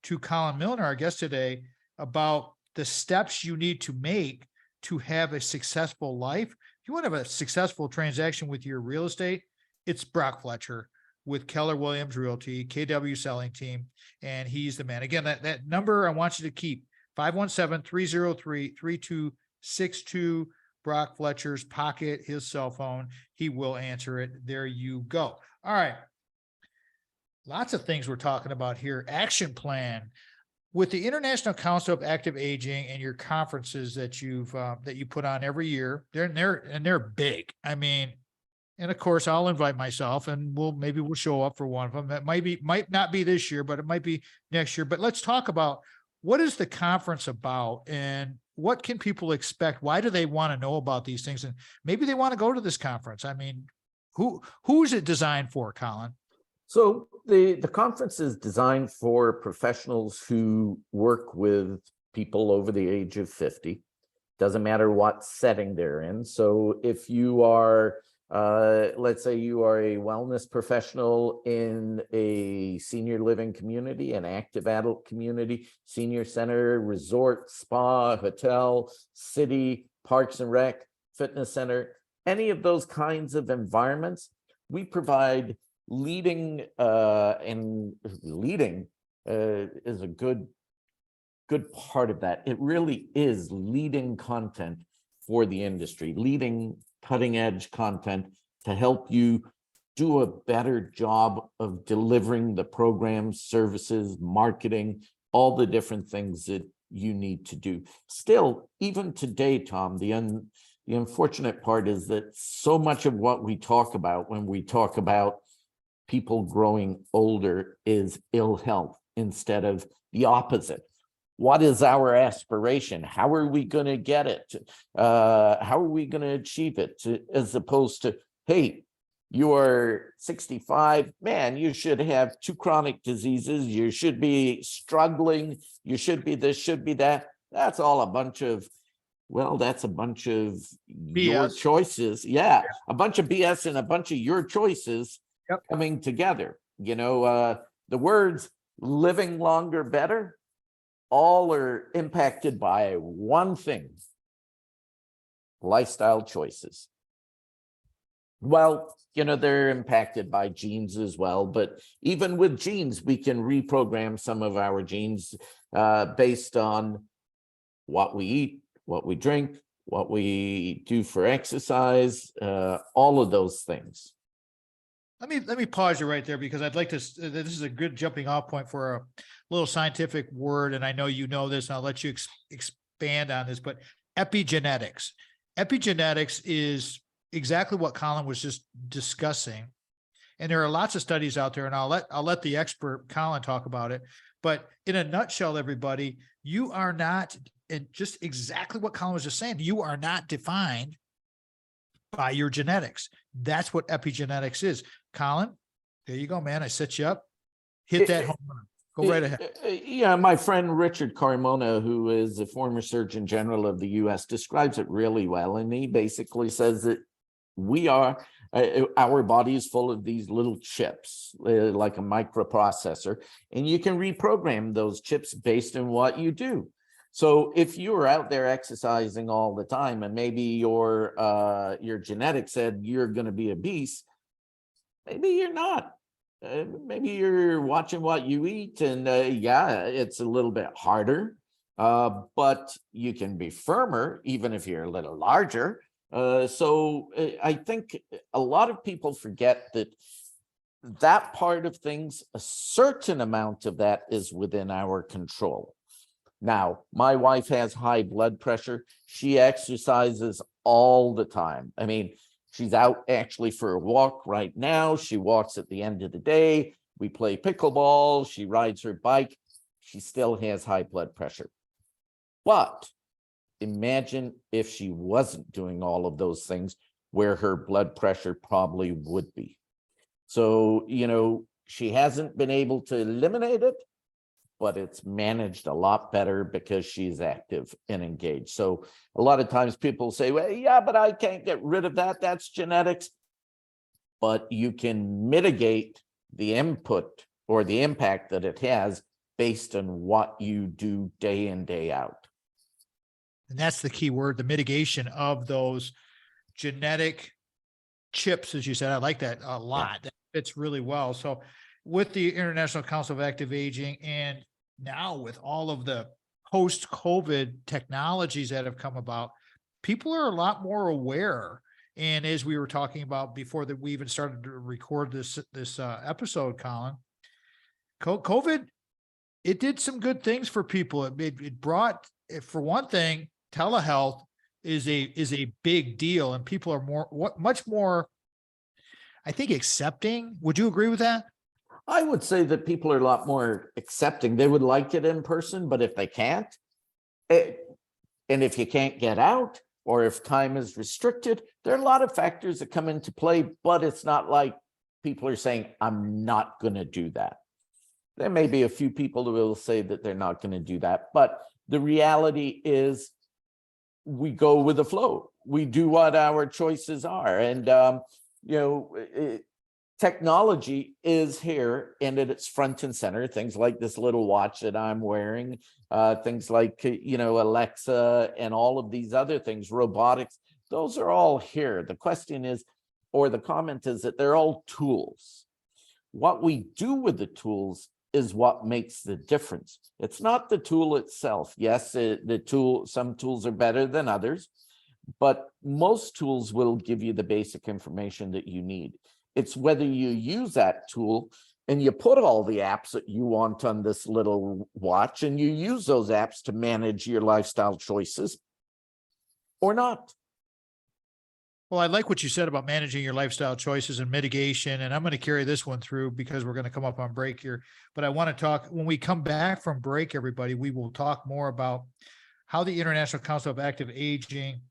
to Colin Milner, our guest today, about the steps you need to make to have a successful life. If you want to have a successful transaction with your real estate, it's Brock Fletcher with Keller Williams Realty, KW Selling Team, and he's the man. Again, that number I want you to keep, 517-303-3262, Brock Fletcher's pocket, his cell phone. He will answer it. There you go. All right. Lots of things we're talking about here. Action plan. With the International Council of Active Aging and your conferences that you put on every year, they're big. I mean, and of course I'll invite myself, and maybe we'll show up for one of them. That might not be this year, but it might be next year. But let's talk about, what is the conference about, and what can people expect? Why do they want to know about these things? And maybe they want to go to this conference. I mean, who's it designed for, Colin? So the conference is designed for professionals who work with people over the age of 50. Doesn't matter what setting they're in. So if you are, let's say you are a wellness professional in a senior living community, an active adult community, senior center, resort, spa, hotel, city, parks and rec, fitness center, any of those kinds of environments, we provide leading is a good part of that. It really is leading content for the industry, leading cutting edge content to help you do a better job of delivering the programs, services, marketing, all the different things that you need to do. Still, even today, Tom, the unfortunate part is that so much of what we talk about when we talk about people growing older is ill health instead of the opposite. What is our aspiration? How are we going to get it? How are we going to achieve it? As opposed to, hey, you're 65, man, you should have 2 chronic diseases. You should be struggling. You should be this, should be that. That's all a bunch of, well, that's a bunch of your choices. Yeah, a bunch of BS and a bunch of your choices coming together. You know, the words living longer, better, all are impacted by one thing: lifestyle choices. Well, you know, they're impacted by genes as well, but even with genes, we can reprogram some of our genes based on what we eat, what we drink, what we do for exercise, all of those things. Let me pause you right there, because I'd like to, this is a good jumping off point for a little scientific word. And I know you know this, and I'll let you expand on this, but epigenetics. Epigenetics is exactly what Colin was just discussing. And there are lots of studies out there, and I'll let the expert Colin talk about it. But in a nutshell, everybody, you are not, and just exactly what Colin was just saying, you are not defined by your genetics. That's what epigenetics is. Colin, there you go, man. I set you up. Hit that home run. Go right ahead. Yeah, my friend Richard Carmona, who is a former Surgeon General of the U.S., describes it really well. And he basically says that we are, our body is full of these little chips, like a microprocessor, and you can reprogram those chips based on what you do. So if you are out there exercising all the time, and maybe your genetics said you're going to be obese, maybe you're not. Maybe you're watching what you eat, and yeah, it's a little bit harder, but you can be firmer even if you're a little larger. So I think a lot of people forget that part of things, a certain amount of that is within our control. Now, my wife has high blood pressure. She exercises all the time. I mean, She's out actually for a walk right now. She walks at the end of the day. We play pickleball. She rides her bike. She still has high blood pressure. But imagine if she wasn't doing all of those things, where her blood pressure probably would be. So, she hasn't been able to eliminate it, but it's managed a lot better because she's active and engaged. So a lot of times people say, well, yeah, but I can't get rid of that. That's genetics. But you can mitigate the input or the impact that it has based on what you do day in, day out. And that's the key word, the mitigation of those genetic chips, as you said. I like that a lot. That fits really well. So with the International Council of Active Aging, and now with all of the post-COVID technologies that have come about, people are a lot more aware. And as we were talking about before that we even started to record this episode, Colin, COVID, it did some good things for people. It brought, for one thing, telehealth is a big deal, and people are much more, I think, accepting. Would you agree with that? I would say that people are a lot more accepting. They would like it in person, but if they can't, and if you can't get out, or if time is restricted, there are a lot of factors that come into play, but it's not like people are saying, I'm not going to do that. There may be a few people who will say that they're not going to do that, but the reality is we go with the flow. We do what our choices are. And, technology is here and it's front and center. Things like this little watch that I'm wearing, things like, Alexa and all of these other things, robotics, those are all here. The question is, or the comment is that they're all tools. What we do with the tools is what makes the difference. It's not the tool itself. Yes, some tools are better than others, but most tools will give you the basic information that you need. It's whether you use that tool and you put all the apps that you want on this little watch and you use those apps to manage your lifestyle choices or not. Well, I like what you said about managing your lifestyle choices and mitigation, and I'm going to carry this one through because we're going to come up on break here. But I want to talk, when we come back from break, everybody, we will talk more about how the International Council of Active Aging,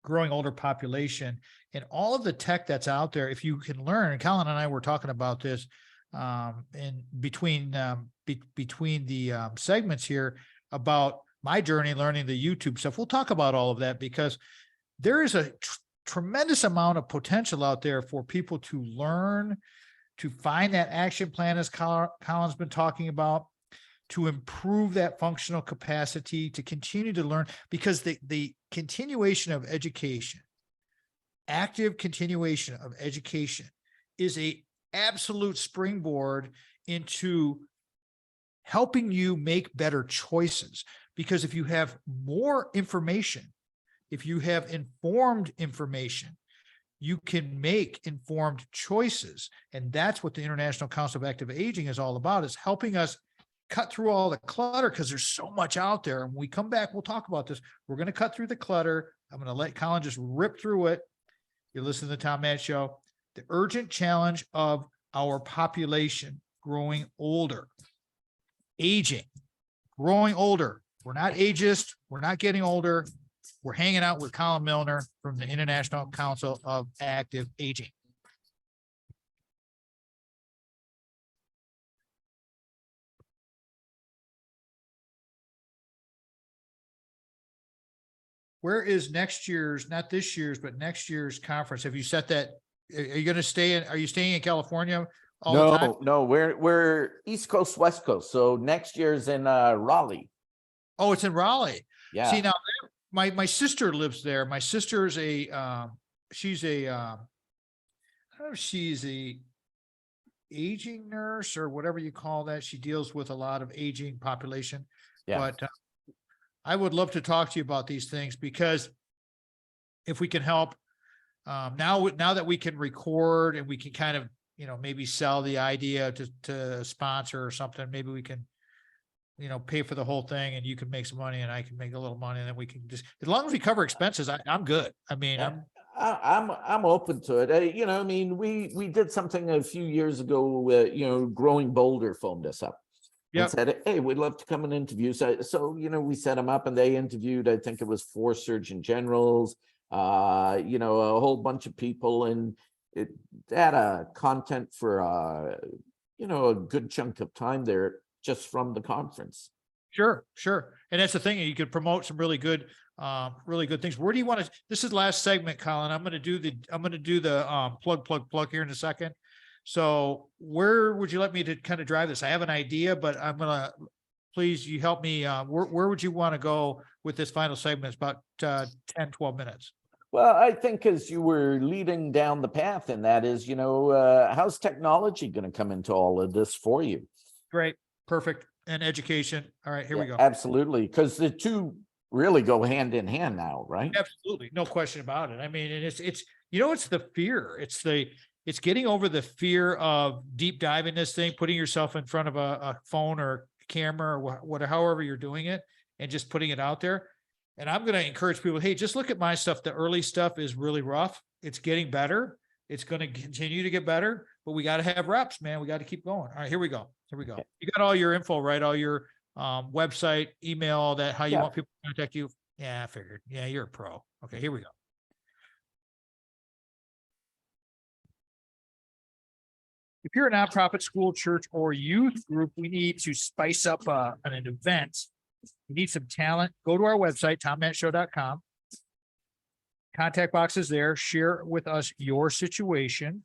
growing older population, and all of the tech that's out there. If you can learn, and Colin and I were talking about this in between the segments here about my journey learning the YouTube stuff. We'll talk about all of that because there is a tremendous amount of potential out there for people to learn, to find that action plan, as Colin's been talking about, to improve that functional capacity, to continue to learn, because the continuation of education, active continuation of education, is a absolute springboard into helping you make better choices. Because if you have more information, if you have informed information, you can make informed choices. And that's what the International Council of Active Aging is all about, is helping us cut through all the clutter, because there's so much out there. And when we come back, we'll talk about this. We're going to cut through the clutter. I'm going to let Colin just rip through it. You're listening to the Tom Matt Show. The urgent challenge of our population growing older, aging, growing older. We're not ageist. We're not getting older. We're hanging out with Colin Milner from the International Council of Active Aging. Where is next year's, not this year's, but next year's conference? Have you set that? Are you going to stay in? Are you staying in California all the time? No, we're East Coast, West Coast. So next year's in Raleigh. Oh, it's in Raleigh. Yeah. See, now my sister lives there. My sister's she's a I don't know if she's a aging nurse or whatever you call that. She deals with a lot of aging population. Yeah. But I would love to talk to you about these things, because if we can help now that we can record and we can kind of, maybe sell the idea to sponsor or something, maybe we can, pay for the whole thing and you can make some money and I can make a little money, and then we can just, as long as we cover expenses, I'm good. I mean, I'm open to it. You know, I mean, we did something a few years ago. You know, Growing Boulder phoned us up and Yep, said, "Hey, we'd love to come and interview." So you know, we set them up, and they interviewed. I think it was 4 surgeon generals. You know, a whole bunch of people, and it had a content for you know, a good chunk of time there just from the conference. sure, sure. And that's the thing, you could promote some really good things. Where do you want to, this is the last segment, Colin. I'm going to do the plug here in a second. So where would you like me to kind of drive this? I have an idea, but I'm going to, please, you help me. Where would you want to go with this final segment? It's about 10, 12 minutes. Well, I think as you were leading down the path, and that is, you know, how's technology going to come into all of this for you? Great. Perfect. And education. All right, here we go. Absolutely. Because the two really go hand in hand now, right? Absolutely. No question about it. I mean, and it's, you know, it's the fear. It's getting over the fear of deep diving this thing, putting yourself in front of a phone or camera or whatever, however you're doing it, and just putting it out there. And I'm going to encourage people, hey, just look at my stuff. The early stuff is really rough. It's getting better. It's going to continue to get better, but we got to have reps, man. We got to keep going. All right, here we go. Here we go. You got all your info, right? All your website, email, all that, how you want people to contact you. Yeah, I figured. Yeah, you're a pro. Okay, here we go. If you're a nonprofit, school, church, or youth group, we need to spice up an event. We need some talent. Go to our website, tommattshow.com. Contact box is there. Share with us your situation.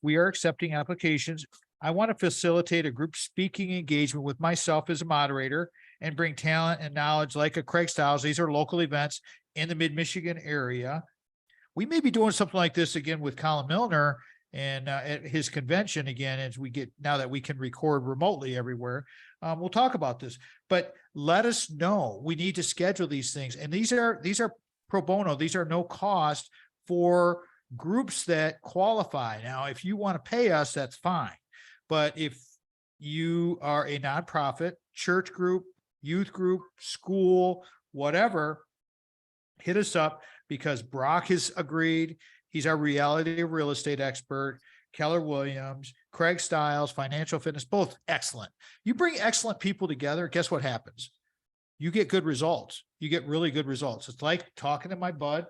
We are accepting applications. I want to facilitate a group speaking engagement with myself as a moderator and bring talent and knowledge like a Craig Styles. These are local events in the mid-Michigan area. We may be doing something like this again with Colin Milner and at his convention again, as we get, now that we can record remotely everywhere. We'll talk about this, but let us know. We need to schedule these things. And these are pro bono. These are no cost for groups that qualify. Now, if you want to pay us, that's fine. But if you are a nonprofit, church group, youth group, school, whatever, hit us up, because Brock has agreed. He's our reality of real estate expert. Keller Williams, Craig Styles, financial fitness, both excellent. You bring excellent people together, guess what happens? You get good results. You get really good results. It's like talking to my bud,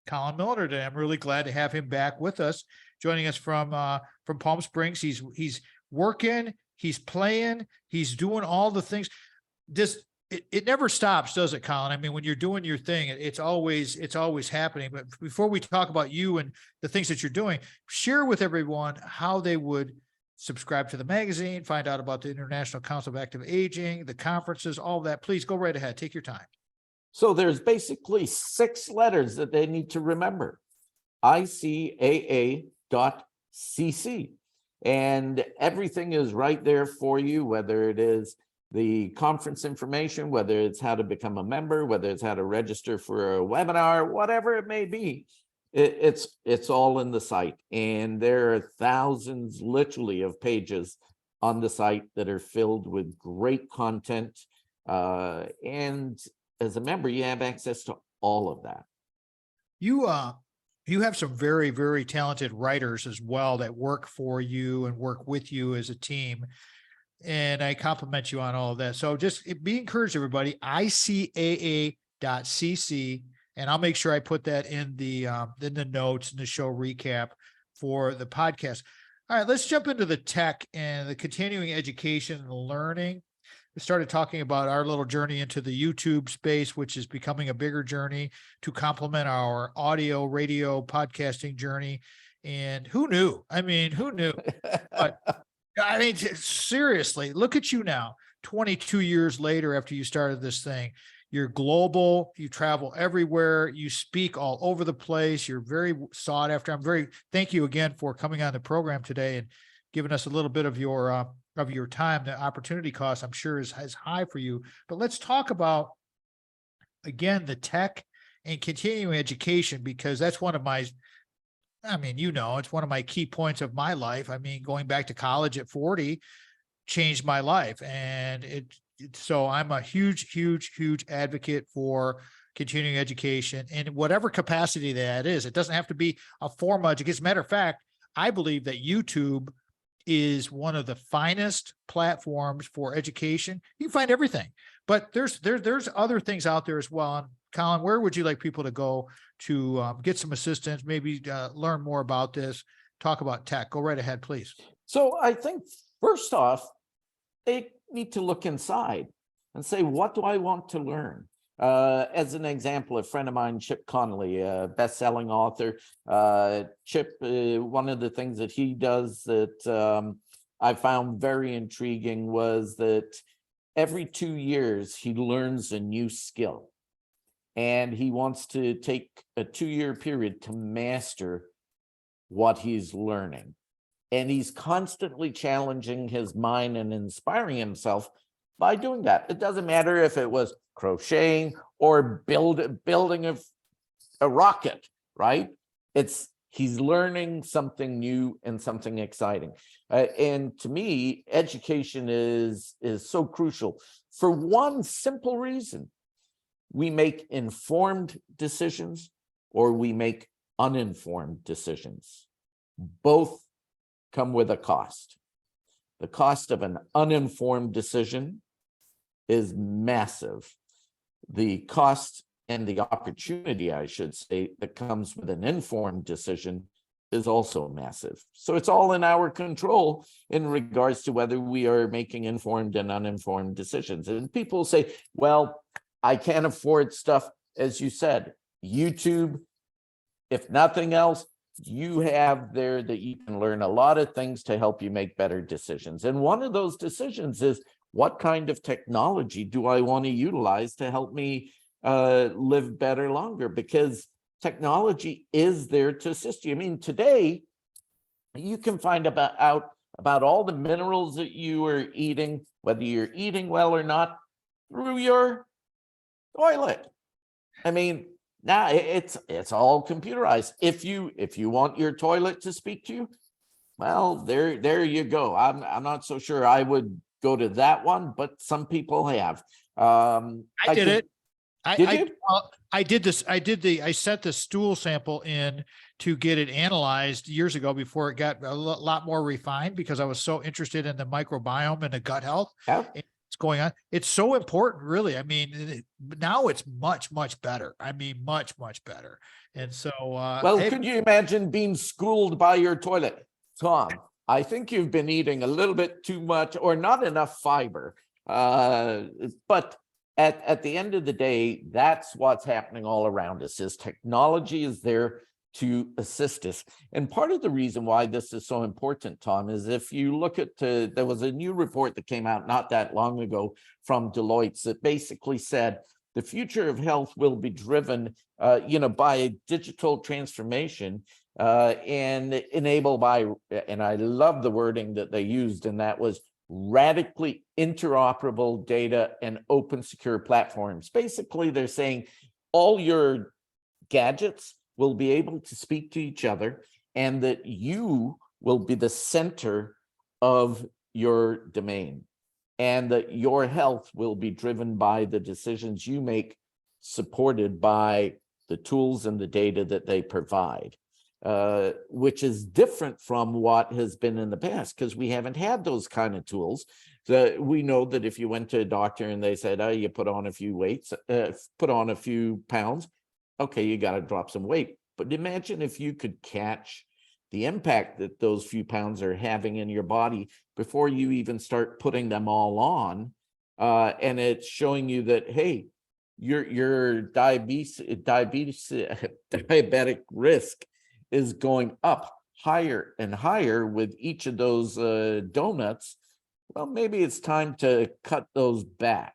Colin Milner today. I'm really glad to have him back with us, joining us from Palm Springs. He's working, he's playing, he's doing all the things. It never stops, does it, Colin? I mean, when you're doing your thing, it's always happening. But before we talk about you and the things that you're doing, share with everyone how they would subscribe to the magazine, find out about the International Council of Active Aging, the conferences, all of that. Please go right ahead. Take your time. So there's basically 6 letters that they need to remember. ICAA.cc. And everything is right there for you, whether it is the conference information, whether it's how to become a member, whether it's how to register for a webinar, whatever it may be. It's all in the site. And there are thousands, literally, of pages on the site that are filled with great content. And as a member, you have access to all of that. You have some very, very talented writers as well that work for you and work with you as a team. And I compliment you on all of that. So just be encouraged, everybody. ICAA.cc, and I'll make sure I put that in the notes and the show recap for the podcast. All right, let's jump into the tech and the continuing education and the learning. We started talking about our little journey into the YouTube space, which is becoming a bigger journey to complement our audio, radio, podcasting journey. And who knew? I mean, who knew? But I mean, seriously, look at you now, 22 years later after you started this thing. You're global, you travel everywhere, you speak all over the place, you're very sought after. Thank you again for coming on the program today and giving us a little bit of your time. The opportunity cost, I'm sure, is high for you. But let's talk about, again, the tech and continuing education, because that's one of my, it's one of my key points of my life. I mean, going back to college at 40 changed my life. And so I'm a huge, huge, huge advocate for continuing education in whatever capacity that is. It doesn't have to be a formal education. As a matter of fact, I believe that YouTube is one of the finest platforms for education. You can find everything, but there's other things out there as well. And Colin, where would you like people to go to get some assistance, maybe learn more about this, talk about tech? Go right ahead, please. So I think first off, they need to look inside and say, what do I want to learn? As an example, a friend of mine, Chip Connolly, a best-selling author. Chip, one of the things that he does that I found very intriguing was that every 2 years he learns a new skill, and he wants to take a 2-year period to master what he's learning. And he's constantly challenging his mind and inspiring himself by doing that. It doesn't matter if it was crocheting or building a rocket, right? He's learning something new and something exciting. And to me, education is so crucial for one simple reason. We make informed decisions or we make uninformed decisions. Both come with a cost. The cost of an uninformed decision is massive. The cost and the opportunity, I should say, that comes with an informed decision is also massive. So it's all in our control in regards to whether we are making informed and uninformed decisions. And people say, well, I can't afford stuff. As you said, YouTube, if nothing else, you have there that you can learn a lot of things to help you make better decisions. And one of those decisions is, what kind of technology do I want to utilize to help me live better longer? Because technology is there to assist you. I mean, today you can find out about all the minerals that you are eating, whether you're eating well or not, through your toilet. I mean, now it's all computerized. If you want your toilet to speak to you, well, there you go. I'm not so sure I would go to that one, but some people have. I did it. Did you? I did this. I sent the stool sample in to get it analyzed years ago before it got a lot more refined, because I was so interested in the microbiome and the gut health. Yeah. It's going on. It's so important, really. I mean, now it's much, much better. I mean, much, much better. And so, well, could you imagine being schooled by your toilet? Tom, I think you've been eating a little bit too much or not enough fiber. But at the end of the day, that's what's happening all around us. Is technology is there to assist us. And part of the reason why this is so important, Tom, is if you look at, there was a new report that came out not that long ago from Deloitte that basically said the future of health will be driven, by a digital transformation and enabled by, and I love the wording that they used, and that was radically interoperable data and open secure platforms. Basically, they're saying all your gadgets will be able to speak to each other, and that you will be the center of your domain, and that your health will be driven by the decisions you make, supported by the tools and the data that they provide, which is different from what has been in the past, because we haven't had those kind of tools. We know that if you went to a doctor and they said, oh, you put on a few weights, put on a few pounds, okay, you got to drop some weight. But imagine if you could catch the impact that those few pounds are having in your body before you even start putting them all on. And it's showing you that, hey, your diabetic risk is going up higher and higher with each of those donuts. Well, maybe it's time to cut those back.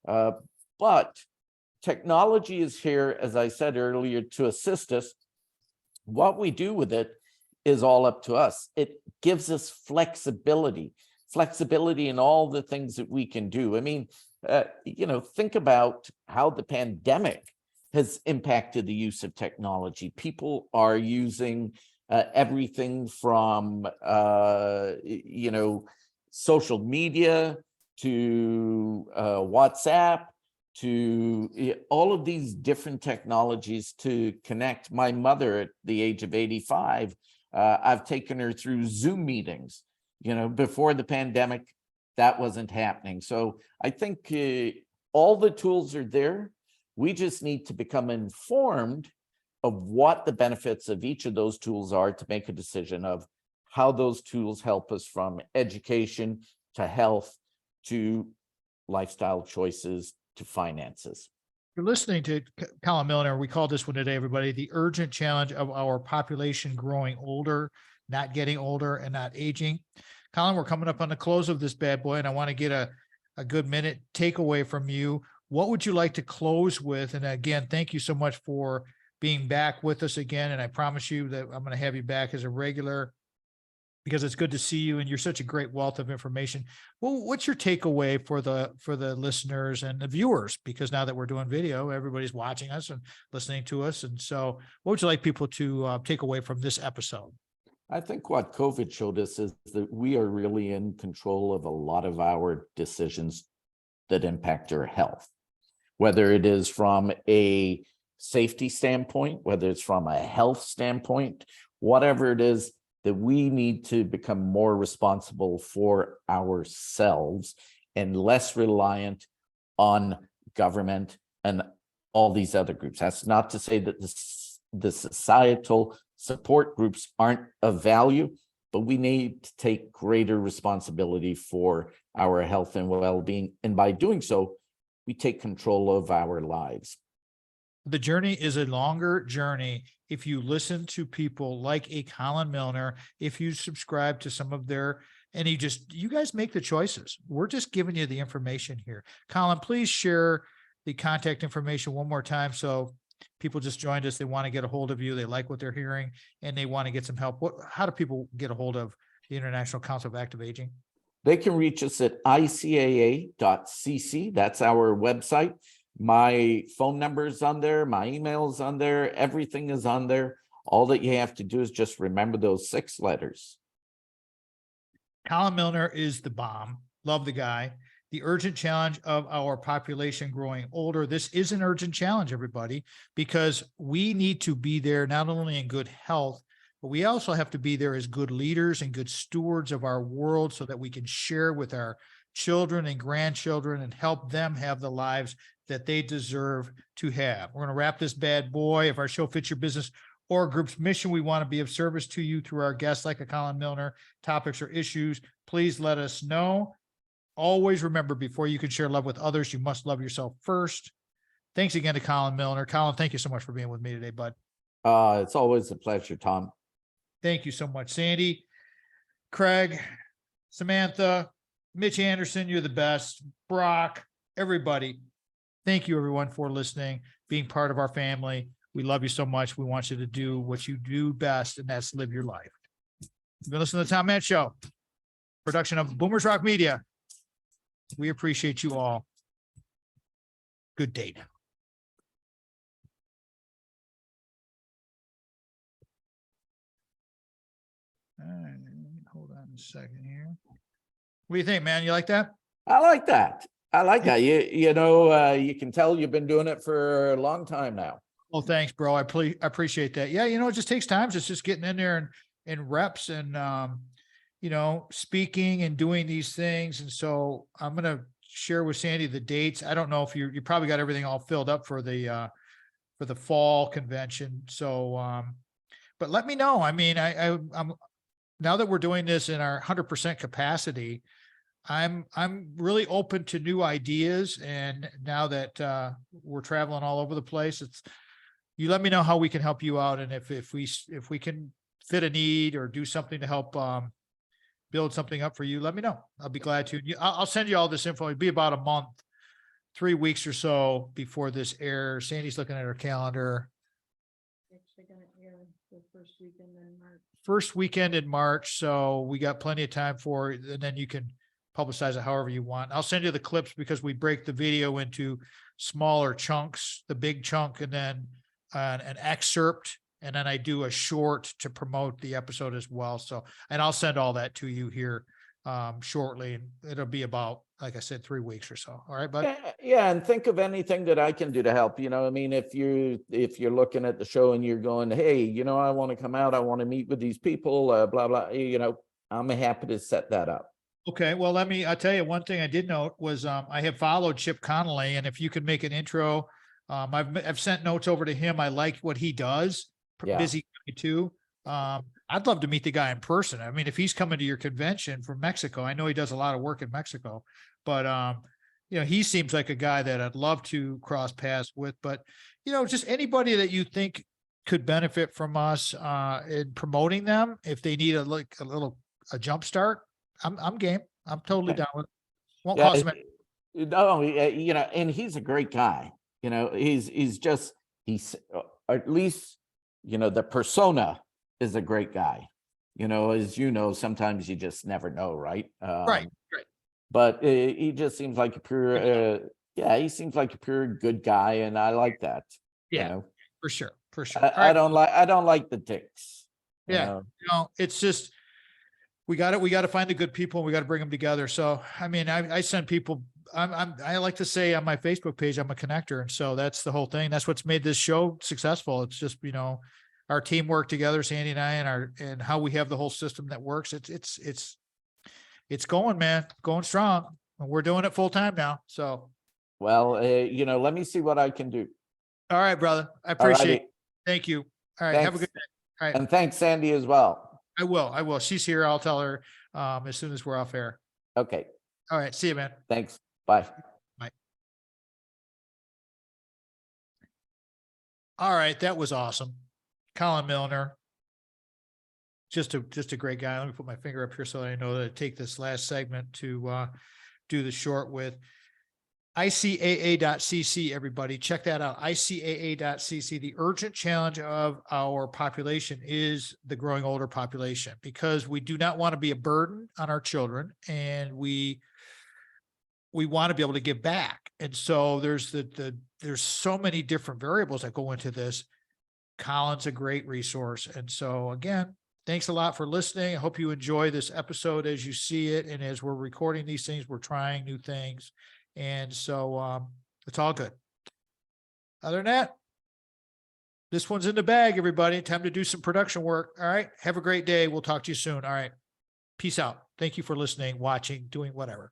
But technology is here, as I said earlier, to assist us. What we do with it is all up to us. It gives us flexibility in all the things that we can do. I mean, think about how the pandemic has impacted the use of technology. People are using everything from, social media to WhatsApp to all of these different technologies to connect. My mother at the age of 85, I've taken her through Zoom meetings. Before the pandemic, that wasn't happening. So I think all the tools are there. We just need to become informed of what the benefits of each of those tools are to make a decision of how those tools help us from education to health to lifestyle choices to finances. You're listening to Colin Milner. We call this one today, everybody, the urgent challenge of our population growing older, not getting older, and not aging. Colin, we're coming up on the close of this bad boy, and I want to get a good minute takeaway from you. What would you like to close with? And again, thank you so much for being back with us again. And I promise you that I'm going to have you back as a regular, because it's good to see you and you're such a great wealth of information. Well, what's your takeaway for the listeners and the viewers? Because now that we're doing video, everybody's watching us and listening to us. And so what would you like people to take away from this episode? I think what COVID showed us is that we are really in control of a lot of our decisions that impact our health, whether it is from a safety standpoint, whether it's from a health standpoint, whatever it is, that we need to become more responsible for ourselves and less reliant on government and all these other groups. That's not to say that the societal support groups aren't of value, but we need to take greater responsibility for our health and well-being. And by doing so, we take control of our lives. The journey is a longer journey if you listen to people like a Colin Milner, if you subscribe to some of their, and you guys make the choices. We're just giving you the information here. Colin, please share the contact information one more time. So people just joined us. They want to get a hold of you. They like what they're hearing and they want to get some help. How do people get a hold of the International Council of Active Aging? They can reach us at icaa.cc. That's our website. My phone number is on there. My email is on there. Everything is on there. All that you have to do is just remember those 6 letters. Colin Milner is the bomb. Love the guy. The urgent challenge of our population growing older. This is an urgent challenge, everybody, because we need to be there not only in good health, but we also have to be there as good leaders and good stewards of our world so that we can share with our children and grandchildren and help them have the lives that they deserve to have. We're going to wrap this bad boy. If our show fits your business or group's mission, we want to be of service to you through our guests like a Colin Milner, topics or issues. Please let us know. Always remember, before you can share love with others, you must love yourself first. Thanks again to Colin Milner. Colin, thank you so much for being with me today, bud. It's always a pleasure, Tom. Thank you so much, Sandy, Craig, Samantha, Mitch Anderson, you're the best. Brock, everybody. Thank you, everyone, for listening, being part of our family. We love you so much. We want you to do what you do best, and that's live your life. You've been listening to the Tom Matt Show, production of Boomers Rock Media. We appreciate you all. Good day now. Hold on a second here. What do you think, man? You like that? I like that. You can tell you've been doing it for a long time now. Well, thanks, bro. I appreciate that. Yeah, it just takes time. It's just getting in there and reps and speaking and doing these things. And so I'm gonna share with Sandy the dates. I don't know if you probably got everything all filled up for the fall convention. So but let me know. I mean, I'm now that we're doing this in our 100% capacity, I'm really open to new ideas. And now that we're traveling all over the place, you let me know how we can help you out. And if we can fit a need or do something to help build something up for you, let me know. I'll be glad to. I'll send you all this info. It'll be about a month, 3 weeks or so before this airs. Sandy's looking at her calendar. Actually gonna air the first weekend in March. First weekend in March. So we got plenty of time for it. And then you can publicize it however you want. I'll send you the clips because we break the video into smaller chunks, the big chunk, and then an excerpt. And then I do a short to promote the episode as well. So, and I'll send all that to you here shortly. And it'll be about, like I said, 3 weeks or so. All right, bud? Yeah, and think of anything that I can do to help. I mean, if you're looking at the show and you're going, hey, I want to come out, I want to meet with these people, blah blah. I'm happy to set that up. Okay, well, I'll tell you one thing I did note was I have followed Chip Connolly, and if you could make an intro, I've sent notes over to him. I like what he does. Yeah. Busy guy too. I'd love to meet the guy in person. I mean, if he's coming to your convention from Mexico, I know he does a lot of work in Mexico, but he seems like a guy that I'd love to cross paths with. But just anybody that you think could benefit from us in promoting them, if they need a jump start, I'm game. I'm totally down with it. Won't cost them anything. No, and he's a great guy. He's at least, the persona is a great guy. As sometimes you just never know, right? Right. But he just seems like a pure, he seems like a pure good guy, and I like that. Yeah, for sure. I don't like the dicks. Yeah, it's just we got to find the good people and we got to bring them together. So, I mean, I send people. I like to say on my Facebook page, I'm a connector, and so that's the whole thing. That's what's made this show successful. It's just our teamwork together, Sandy and I, and how we have the whole system that works. It's going, man, going strong, and we're doing it full time now. So, well, let me see what I can do. All right, brother. I appreciate it. Thank you. All right. Thanks. Have a good day. All right. And thanks, Sandy, as well. I will. She's here. I'll tell her as soon as we're off air. Okay. All right. See you, man. Thanks. Bye. Bye. All right. That was awesome. Colin Milner. Just a great guy. Let me put my finger up here so that I know that I take this last segment to do the short with. ICAA.cc, everybody. Check that out. ICAA.cc. The urgent challenge of our population is the growing older population, because we do not want to be a burden on our children, and we want to be able to give back. And so there's there's so many different variables that go into this. Colin's a great resource. And so again, thanks a lot for listening. I hope you enjoy this episode as you see it. And as we're recording these things, we're trying new things. And so it's all good. Other than that, this one's in the bag, everybody. Time to do some production work. All right. Have a great day. We'll talk to you soon. All right. Peace out. Thank you for listening, watching, doing whatever.